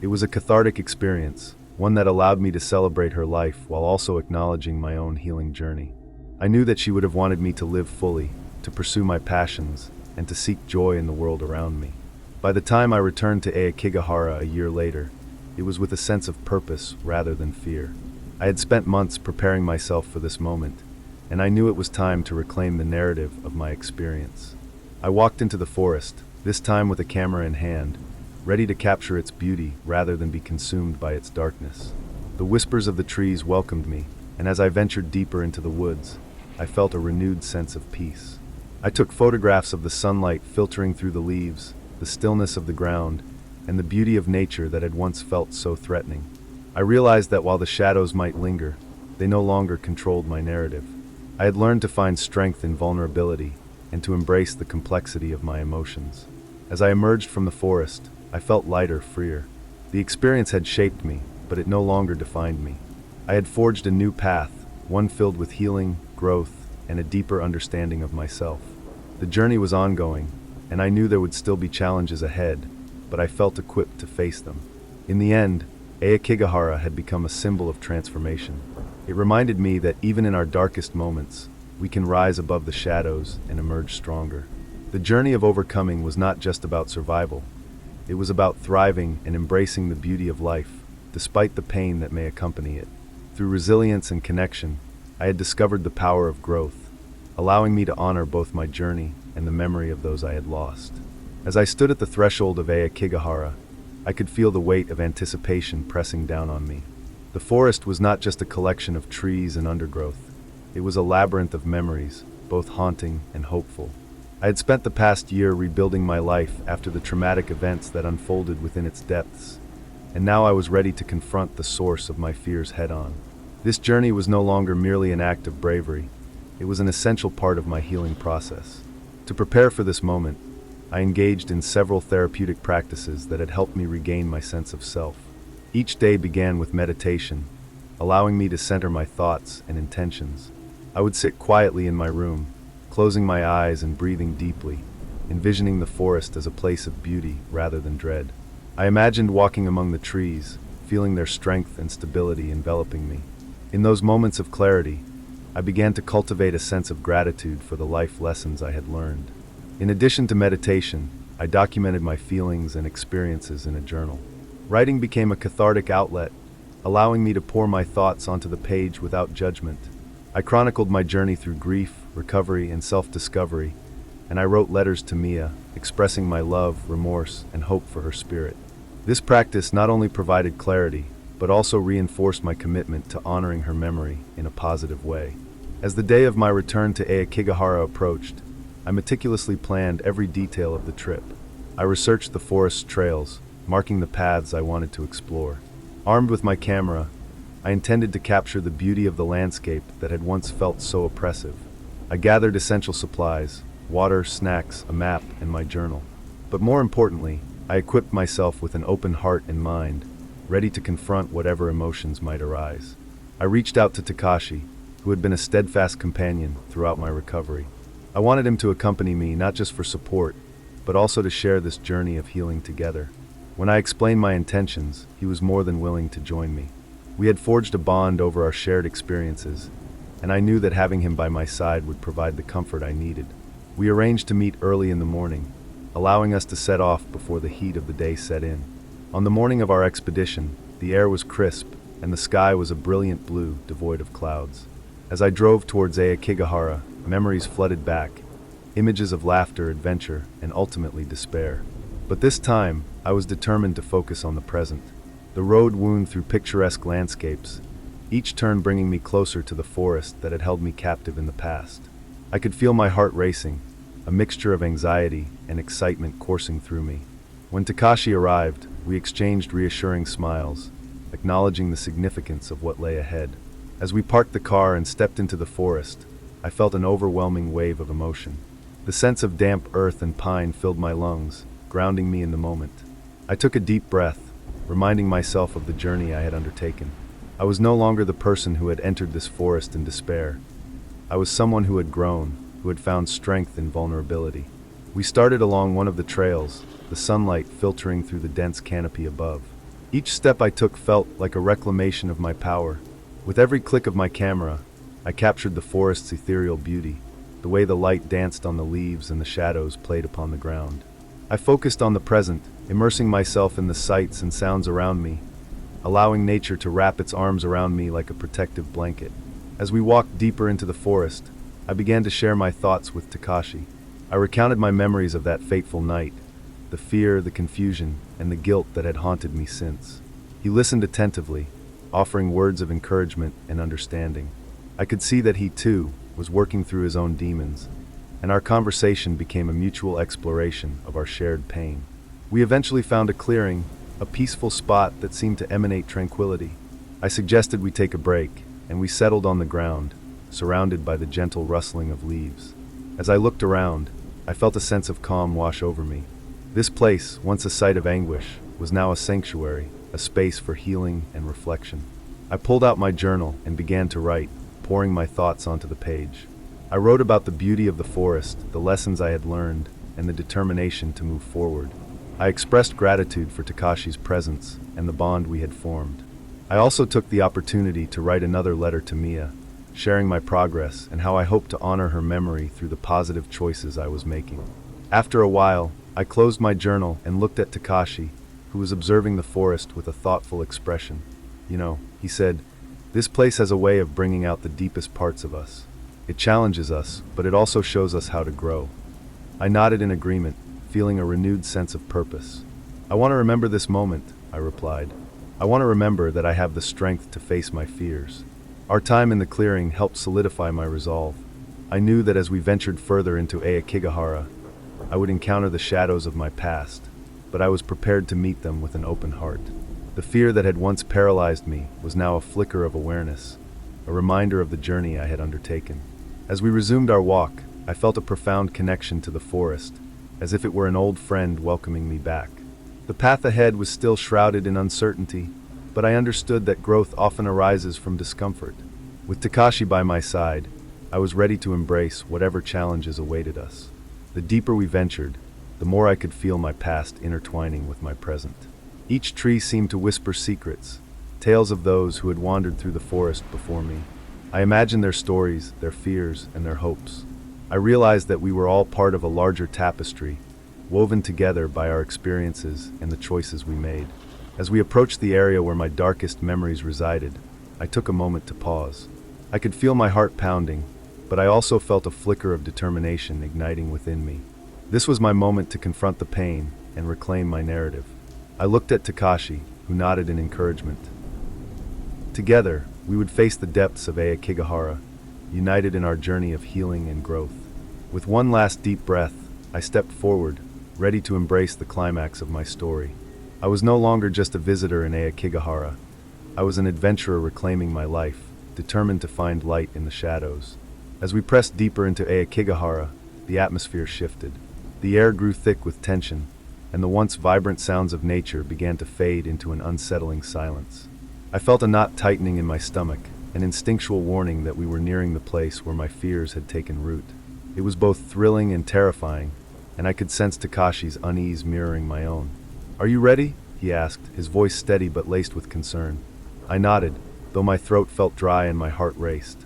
It was a cathartic experience, one that allowed me to celebrate her life while also acknowledging my own healing journey. I knew that she would have wanted me to live fully, to pursue my passions, and to seek joy in the world around me. By the time I returned to Aokigahara a year later, it was with a sense of purpose rather than fear. I had spent months preparing myself for this moment, and I knew it was time to reclaim the narrative of my experience. I walked into the forest, this time with a camera in hand, ready to capture its beauty rather than be consumed by its darkness. The whispers of the trees welcomed me, and as I ventured deeper into the woods, I felt a renewed sense of peace. I took photographs of the sunlight filtering through the leaves, the stillness of the ground, and the beauty of nature that had once felt so threatening. I realized that while the shadows might linger, they no longer controlled my narrative. I had learned to find strength in vulnerability and to embrace the complexity of my emotions. As I emerged from the forest, I felt lighter, freer. The experience had shaped me, but it no longer defined me. I had forged a new path, one filled with healing, growth, and a deeper understanding of myself. The journey was ongoing, and I knew there would still be challenges ahead, but I felt equipped to face them. In the end, Aokigahara had become a symbol of transformation. It reminded me that even in our darkest moments, we can rise above the shadows and emerge stronger. The journey of overcoming was not just about survival. It was about thriving and embracing the beauty of life, despite the pain that may accompany it. Through resilience and connection, I had discovered the power of growth, allowing me to honor both my journey and the memory of those I had lost. As I stood at the threshold of Aokigahara, I could feel the weight of anticipation pressing down on me. The forest was not just a collection of trees and undergrowth. It was a labyrinth of memories, both haunting and hopeful. I had spent the past year rebuilding my life after the traumatic events that unfolded within its depths, and now I was ready to confront the source of my fears head-on. This journey was no longer merely an act of bravery. It was an essential part of my healing process. To prepare for this moment, I engaged in several therapeutic practices that had helped me regain my sense of self. Each day began with meditation, allowing me to center my thoughts and intentions. I would sit quietly in my room, closing my eyes and breathing deeply, envisioning the forest as a place of beauty rather than dread. I imagined walking among the trees, feeling their strength and stability enveloping me. In those moments of clarity, I began to cultivate a sense of gratitude for the life lessons I had learned. In addition to meditation, I documented my feelings and experiences in a journal. Writing became a cathartic outlet, allowing me to pour my thoughts onto the page without judgment. I chronicled my journey through grief, recovery, and self-discovery, and I wrote letters to Mia, expressing my love, remorse, and hope for her spirit. This practice not only provided clarity, but also reinforced my commitment to honoring her memory in a positive way. As the day of my return to Aokigahara approached, I meticulously planned every detail of the trip. I researched the forest's trails, marking the paths I wanted to explore. Armed with my camera, I intended to capture the beauty of the landscape that had once felt so oppressive. I gathered essential supplies, water, snacks, a map, and my journal. But more importantly, I equipped myself with an open heart and mind, ready to confront whatever emotions might arise. I reached out to Takashi, who had been a steadfast companion throughout my recovery. I wanted him to accompany me not just for support, but also to share this journey of healing together. When I explained my intentions, he was more than willing to join me. We had forged a bond over our shared experiences, and I knew that having him by my side would provide the comfort I needed. We arranged to meet early in the morning, allowing us to set off before the heat of the day set in. On the morning of our expedition, the air was crisp, and the sky was a brilliant blue, devoid of clouds. As I drove towards Aokigahara, memories flooded back, images of laughter, adventure, and ultimately despair. But this time, I was determined to focus on the present. The road wound through picturesque landscapes, each turn bringing me closer to the forest that had held me captive in the past. I could feel my heart racing, a mixture of anxiety and excitement coursing through me. When Takashi arrived, we exchanged reassuring smiles, acknowledging the significance of what lay ahead. As we parked the car and stepped into the forest, I felt an overwhelming wave of emotion. The sense of damp earth and pine filled my lungs, grounding me in the moment. I took a deep breath, reminding myself of the journey I had undertaken. I was no longer the person who had entered this forest in despair. I was someone who had grown, who had found strength in vulnerability. We started along one of the trails, the sunlight filtering through the dense canopy above. Each step I took felt like a reclamation of my power. With every click of my camera, I captured the forest's ethereal beauty, the way the light danced on the leaves and the shadows played upon the ground. I focused on the present, immersing myself in the sights and sounds around me, allowing nature to wrap its arms around me like a protective blanket. As we walked deeper into the forest, I began to share my thoughts with Takashi. I recounted my memories of that fateful night, the fear, the confusion, and the guilt that had haunted me since. He listened attentively, offering words of encouragement and understanding. I could see that he, too, was working through his own demons, and our conversation became a mutual exploration of our shared pain. We eventually found a clearing, a peaceful spot that seemed to emanate tranquility. I suggested we take a break, and we settled on the ground, surrounded by the gentle rustling of leaves. As I looked around, I felt a sense of calm wash over me. This place, once a site of anguish, was now a sanctuary, a space for healing and reflection. I pulled out my journal and began to write, pouring my thoughts onto the page. I wrote about the beauty of the forest, the lessons I had learned, and the determination to move forward. I expressed gratitude for Takashi's presence and the bond we had formed. I also took the opportunity to write another letter to Mia, sharing my progress and how I hoped to honor her memory through the positive choices I was making. After a while, I closed my journal and looked at Takashi, who was observing the forest with a thoughtful expression. "You know," he said, "this place has a way of bringing out the deepest parts of us. It challenges us, but it also shows us how to grow." I nodded in agreement, feeling a renewed sense of purpose. "I want to remember this moment," I replied. "I want to remember that I have the strength to face my fears." Our time in the clearing helped solidify my resolve. I knew that as we ventured further into Aokigahara, I would encounter the shadows of my past, but I was prepared to meet them with an open heart. The fear that had once paralyzed me was now a flicker of awareness, a reminder of the journey I had undertaken. As we resumed our walk, I felt a profound connection to the forest, as if it were an old friend welcoming me back. The path ahead was still shrouded in uncertainty, but I understood that growth often arises from discomfort. With Takashi by my side, I was ready to embrace whatever challenges awaited us. The deeper we ventured, the more I could feel my past intertwining with my present. Each tree seemed to whisper secrets, tales of those who had wandered through the forest before me. I imagined their stories, their fears, and their hopes. I realized that we were all part of a larger tapestry, woven together by our experiences and the choices we made. As we approached the area where my darkest memories resided, I took a moment to pause. I could feel my heart pounding, but I also felt a flicker of determination igniting within me. This was my moment to confront the pain and reclaim my narrative. I looked at Takashi, who nodded in encouragement. Together, we would face the depths of Aokigahara, united in our journey of healing and growth. With one last deep breath, I stepped forward, ready to embrace the climax of my story. I was no longer just a visitor in Aokigahara. I was an adventurer reclaiming my life, determined to find light in the shadows. As we pressed deeper into Aokigahara, the atmosphere shifted. The air grew thick with tension, and the once vibrant sounds of nature began to fade into an unsettling silence. I felt a knot tightening in my stomach, an instinctual warning that we were nearing the place where my fears had taken root. It was both thrilling and terrifying, and I could sense Takashi's unease mirroring my own. "Are you ready?" he asked, his voice steady but laced with concern. I nodded, though my throat felt dry and my heart raced.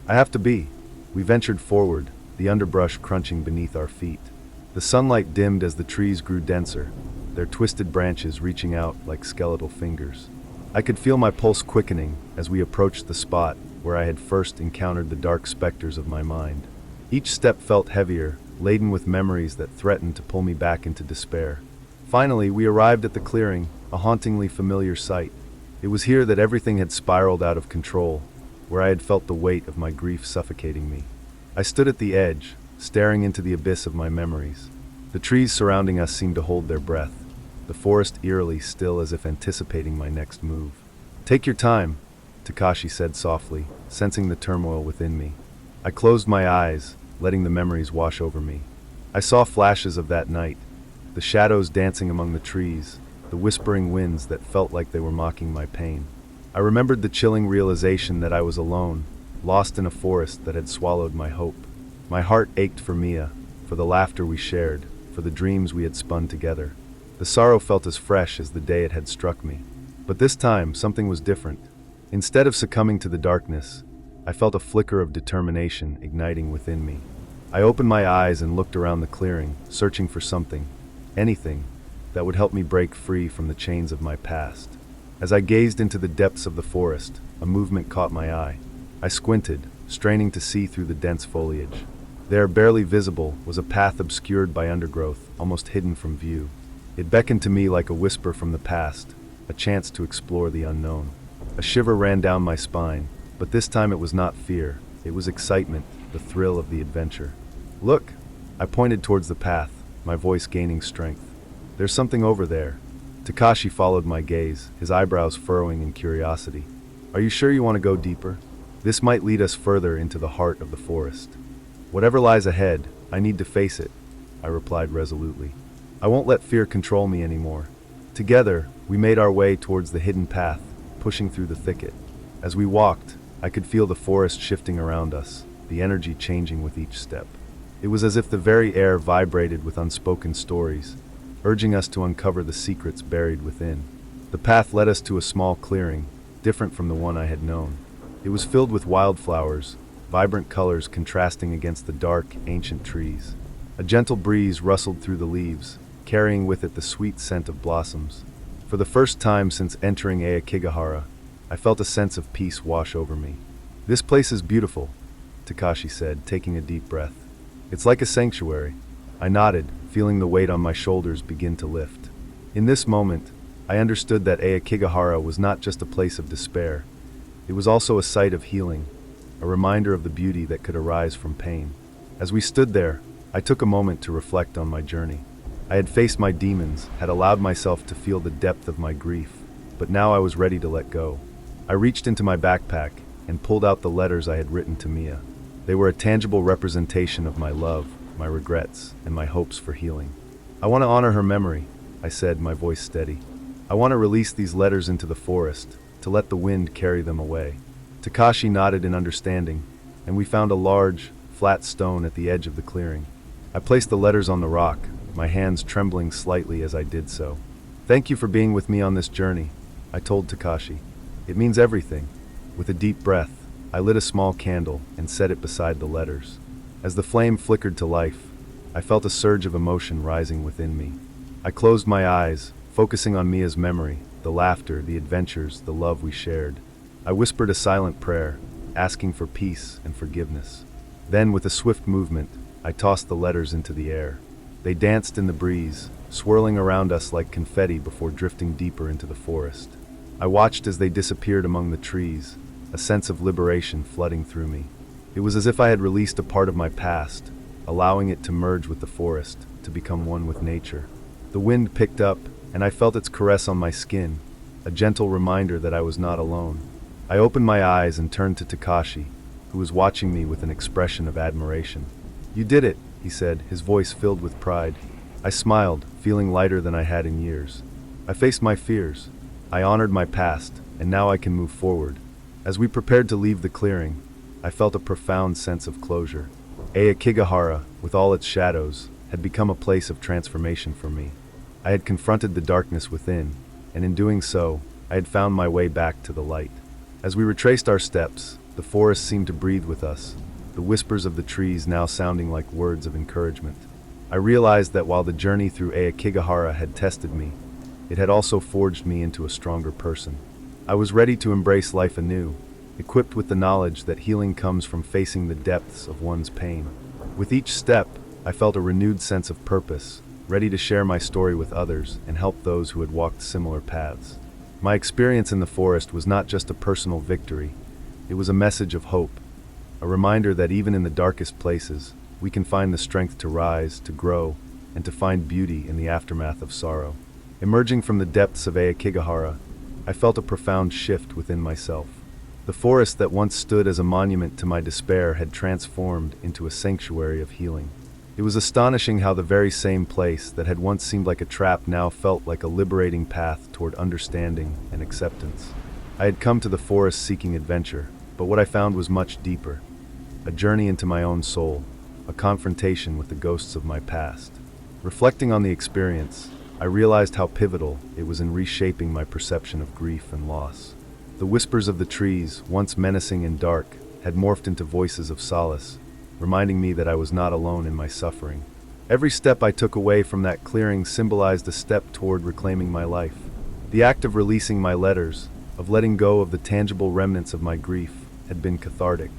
"I have to be." We ventured forward, the underbrush crunching beneath our feet. The sunlight dimmed as the trees grew denser, their twisted branches reaching out like skeletal fingers. I could feel my pulse quickening as we approached the spot where I had first encountered the dark specters of my mind. Each step felt heavier, laden with memories that threatened to pull me back into despair. Finally, we arrived at the clearing, a hauntingly familiar sight. It was here that everything had spiraled out of control, where I had felt the weight of my grief suffocating me. I stood at the edge, staring into the abyss of my memories. The trees surrounding us seemed to hold their breath, the forest eerily still as if anticipating my next move. "Take your time," Takashi said softly, sensing the turmoil within me. I closed my eyes, letting the memories wash over me. I saw flashes of that night, the shadows dancing among the trees, the whispering winds that felt like they were mocking my pain. I remembered the chilling realization that I was alone, lost in a forest that had swallowed my hope. My heart ached for Mia, for the laughter we shared, for the dreams we had spun together. The sorrow felt as fresh as the day it had struck me. But this time, something was different. Instead of succumbing to the darkness, I felt a flicker of determination igniting within me. I opened my eyes and looked around the clearing, searching for something, anything, that would help me break free from the chains of my past. As I gazed into the depths of the forest, a movement caught my eye. I squinted, straining to see through the dense foliage. There, barely visible, was a path obscured by undergrowth, almost hidden from view. It beckoned to me like a whisper from the past, a chance to explore the unknown. A shiver ran down my spine, but this time it was not fear. It was excitement, the thrill of the adventure. "Look!" I pointed towards the path, my voice gaining strength. "There's something over there." Takashi followed my gaze, his eyebrows furrowing in curiosity. "Are you sure you want to go deeper? This might lead us further into the heart of the forest." "Whatever lies ahead, I need to face it," I replied resolutely. "I won't let fear control me anymore." Together, we made our way towards the hidden path, pushing through the thicket. As we walked, I could feel the forest shifting around us, the energy changing with each step. It was as if the very air vibrated with unspoken stories, urging us to uncover the secrets buried within. The path led us to a small clearing, different from the one I had known. It was filled with wildflowers, vibrant colors contrasting against the dark, ancient trees. A gentle breeze rustled through the leaves, carrying with it the sweet scent of blossoms. For the first time since entering Aokigahara, I felt a sense of peace wash over me. "This place is beautiful," Takashi said, taking a deep breath. "It's like a sanctuary." I nodded, feeling the weight on my shoulders begin to lift. In this moment, I understood that Aokigahara was not just a place of despair. It was also a site of healing, a reminder of the beauty that could arise from pain. As we stood there, I took a moment to reflect on my journey. I had faced my demons, had allowed myself to feel the depth of my grief, but now I was ready to let go. I reached into my backpack and pulled out the letters I had written to Mia. They were a tangible representation of my love, my regrets, and my hopes for healing. "I want to honor her memory," I said, my voice steady. "I want to release these letters into the forest, to let the wind carry them away." Takashi nodded in understanding, and we found a large, flat stone at the edge of the clearing. I placed the letters on the rock, my hands trembling slightly as I did so. "Thank you for being with me on this journey," I told Takashi. "It means everything." With a deep breath, I lit a small candle and set it beside the letters. As the flame flickered to life, I felt a surge of emotion rising within me. I closed my eyes, focusing on Mia's memory, the laughter, the adventures, the love we shared. I whispered a silent prayer, asking for peace and forgiveness. Then, with a swift movement, I tossed the letters into the air. They danced in the breeze, swirling around us like confetti before drifting deeper into the forest. I watched as they disappeared among the trees, a sense of liberation flooding through me. It was as if I had released a part of my past, allowing it to merge with the forest, to become one with nature. The wind picked up, and I felt its caress on my skin, a gentle reminder that I was not alone. I opened my eyes and turned to Takashi, who was watching me with an expression of admiration. "You did it," he said, his voice filled with pride. I smiled, feeling lighter than I had in years. I faced my fears. I honored my past, and now I can move forward. As we prepared to leave the clearing, I felt a profound sense of closure. Aokigahara, with all its shadows, had become a place of transformation for me. I had confronted the darkness within, and in doing so, I had found my way back to the light. As we retraced our steps, the forest seemed to breathe with us, the whispers of the trees now sounding like words of encouragement. I realized that while the journey through Aokigahara had tested me, it had also forged me into a stronger person. I was ready to embrace life anew, equipped with the knowledge that healing comes from facing the depths of one's pain. With each step, I felt a renewed sense of purpose, ready to share my story with others and help those who had walked similar paths. My experience in the forest was not just a personal victory, it was a message of hope. a reminder that even in the darkest places, we can find the strength to rise, to grow, and to find beauty in the aftermath of sorrow. Emerging from the depths of Aokigahara, I felt a profound shift within myself. The forest that once stood as a monument to my despair had transformed into a sanctuary of healing. It was astonishing how the very same place that had once seemed like a trap now felt like a liberating path toward understanding and acceptance. I had come to the forest seeking adventure, but what I found was much deeper. A journey into my own soul, a confrontation with the ghosts of my past. Reflecting on the experience, I realized how pivotal it was in reshaping my perception of grief and loss. The whispers of the trees, once menacing and dark, had morphed into voices of solace, reminding me that I was not alone in my suffering. Every step I took away from that clearing symbolized a step toward reclaiming my life. The act of releasing my letters, of letting go of the tangible remnants of my grief, had been cathartic.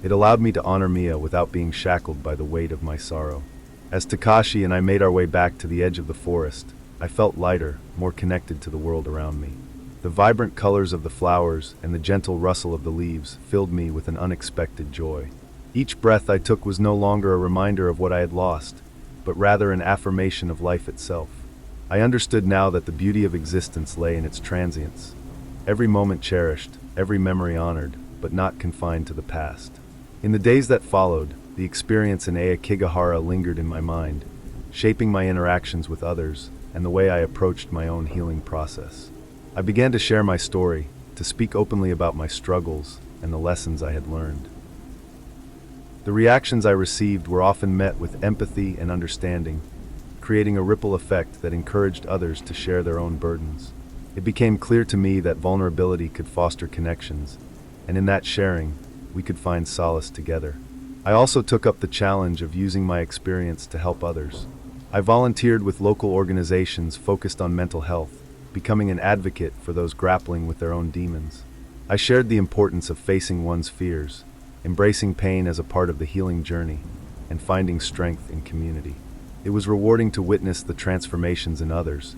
It allowed me to honor Mia without being shackled by the weight of my sorrow. As Takashi and I made our way back to the edge of the forest, I felt lighter, more connected to the world around me. The vibrant colors of the flowers and the gentle rustle of the leaves filled me with an unexpected joy. Each breath I took was no longer a reminder of what I had lost, but rather an affirmation of life itself. I understood now that the beauty of existence lay in its transience. Every moment cherished, every memory honored, but not confined to the past. In the days that followed, the experience in Aokigahara lingered in my mind, shaping my interactions with others and the way I approached my own healing process. I began to share my story, to speak openly about my struggles and the lessons I had learned. The reactions I received were often met with empathy and understanding, creating a ripple effect that encouraged others to share their own burdens. It became clear to me that vulnerability could foster connections, and in that sharing, we could find solace together. I also took up the challenge of using my experience to help others. I volunteered with local organizations focused on mental health, becoming an advocate for those grappling with their own demons. I shared the importance of facing one's fears, embracing pain as a part of the healing journey, and finding strength in community. It was rewarding to witness the transformations in others,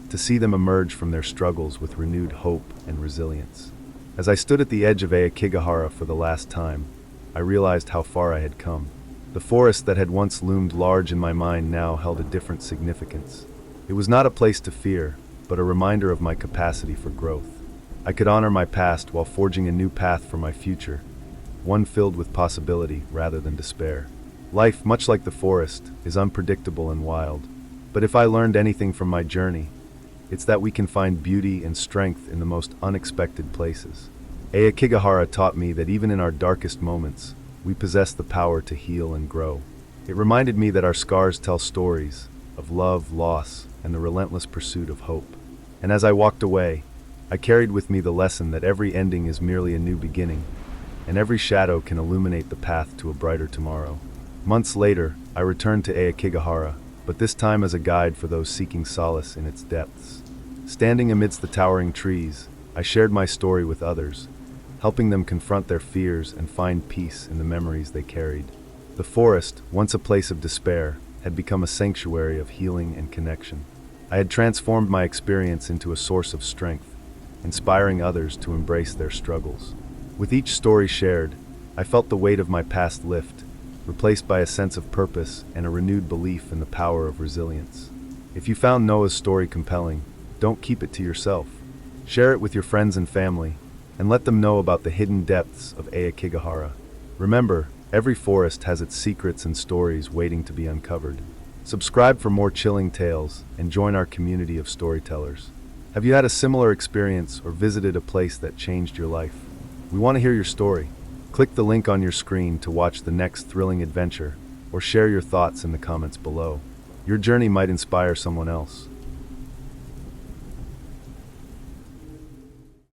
to see them emerge from their struggles with renewed hope and resilience. As I stood at the edge of Aokigahara for the last time, I realized how far I had come. The forest that had once loomed large in my mind now held a different significance. It was not a place to fear, but a reminder of my capacity for growth. I could honor my past while forging a new path for my future, one filled with possibility rather than despair. Life, much like the forest, is unpredictable and wild. But if I learned anything from my journey, it's that we can find beauty and strength in the most unexpected places. Aokigahara taught me that even in our darkest moments, we possess the power to heal and grow. It reminded me that our scars tell stories of love, loss, and the relentless pursuit of hope. And as I walked away, I carried with me the lesson that every ending is merely a new beginning, and every shadow can illuminate the path to a brighter tomorrow. Months later, I returned to Aokigahara, but this time as a guide for those seeking solace in its depths. Standing amidst the towering trees, I shared my story with others, helping them confront their fears and find peace in the memories they carried. The forest, once a place of despair, had become a sanctuary of healing and connection. I had transformed my experience into a source of strength, inspiring others to embrace their struggles. With each story shared, I felt the weight of my past lift, replaced by a sense of purpose and a renewed belief in the power of resilience. If you found Noah's story compelling, don't keep it to yourself. Share it with your friends and family, and let them know about the hidden depths of Aokigahara. Remember, every forest has its secrets and stories waiting to be uncovered. Subscribe for more chilling tales and join our community of storytellers. Have you had a similar experience or visited a place that changed your life? We want to hear your story. Click the link on your screen to watch the next thrilling adventure, or share your thoughts in the comments below. Your journey might inspire someone else.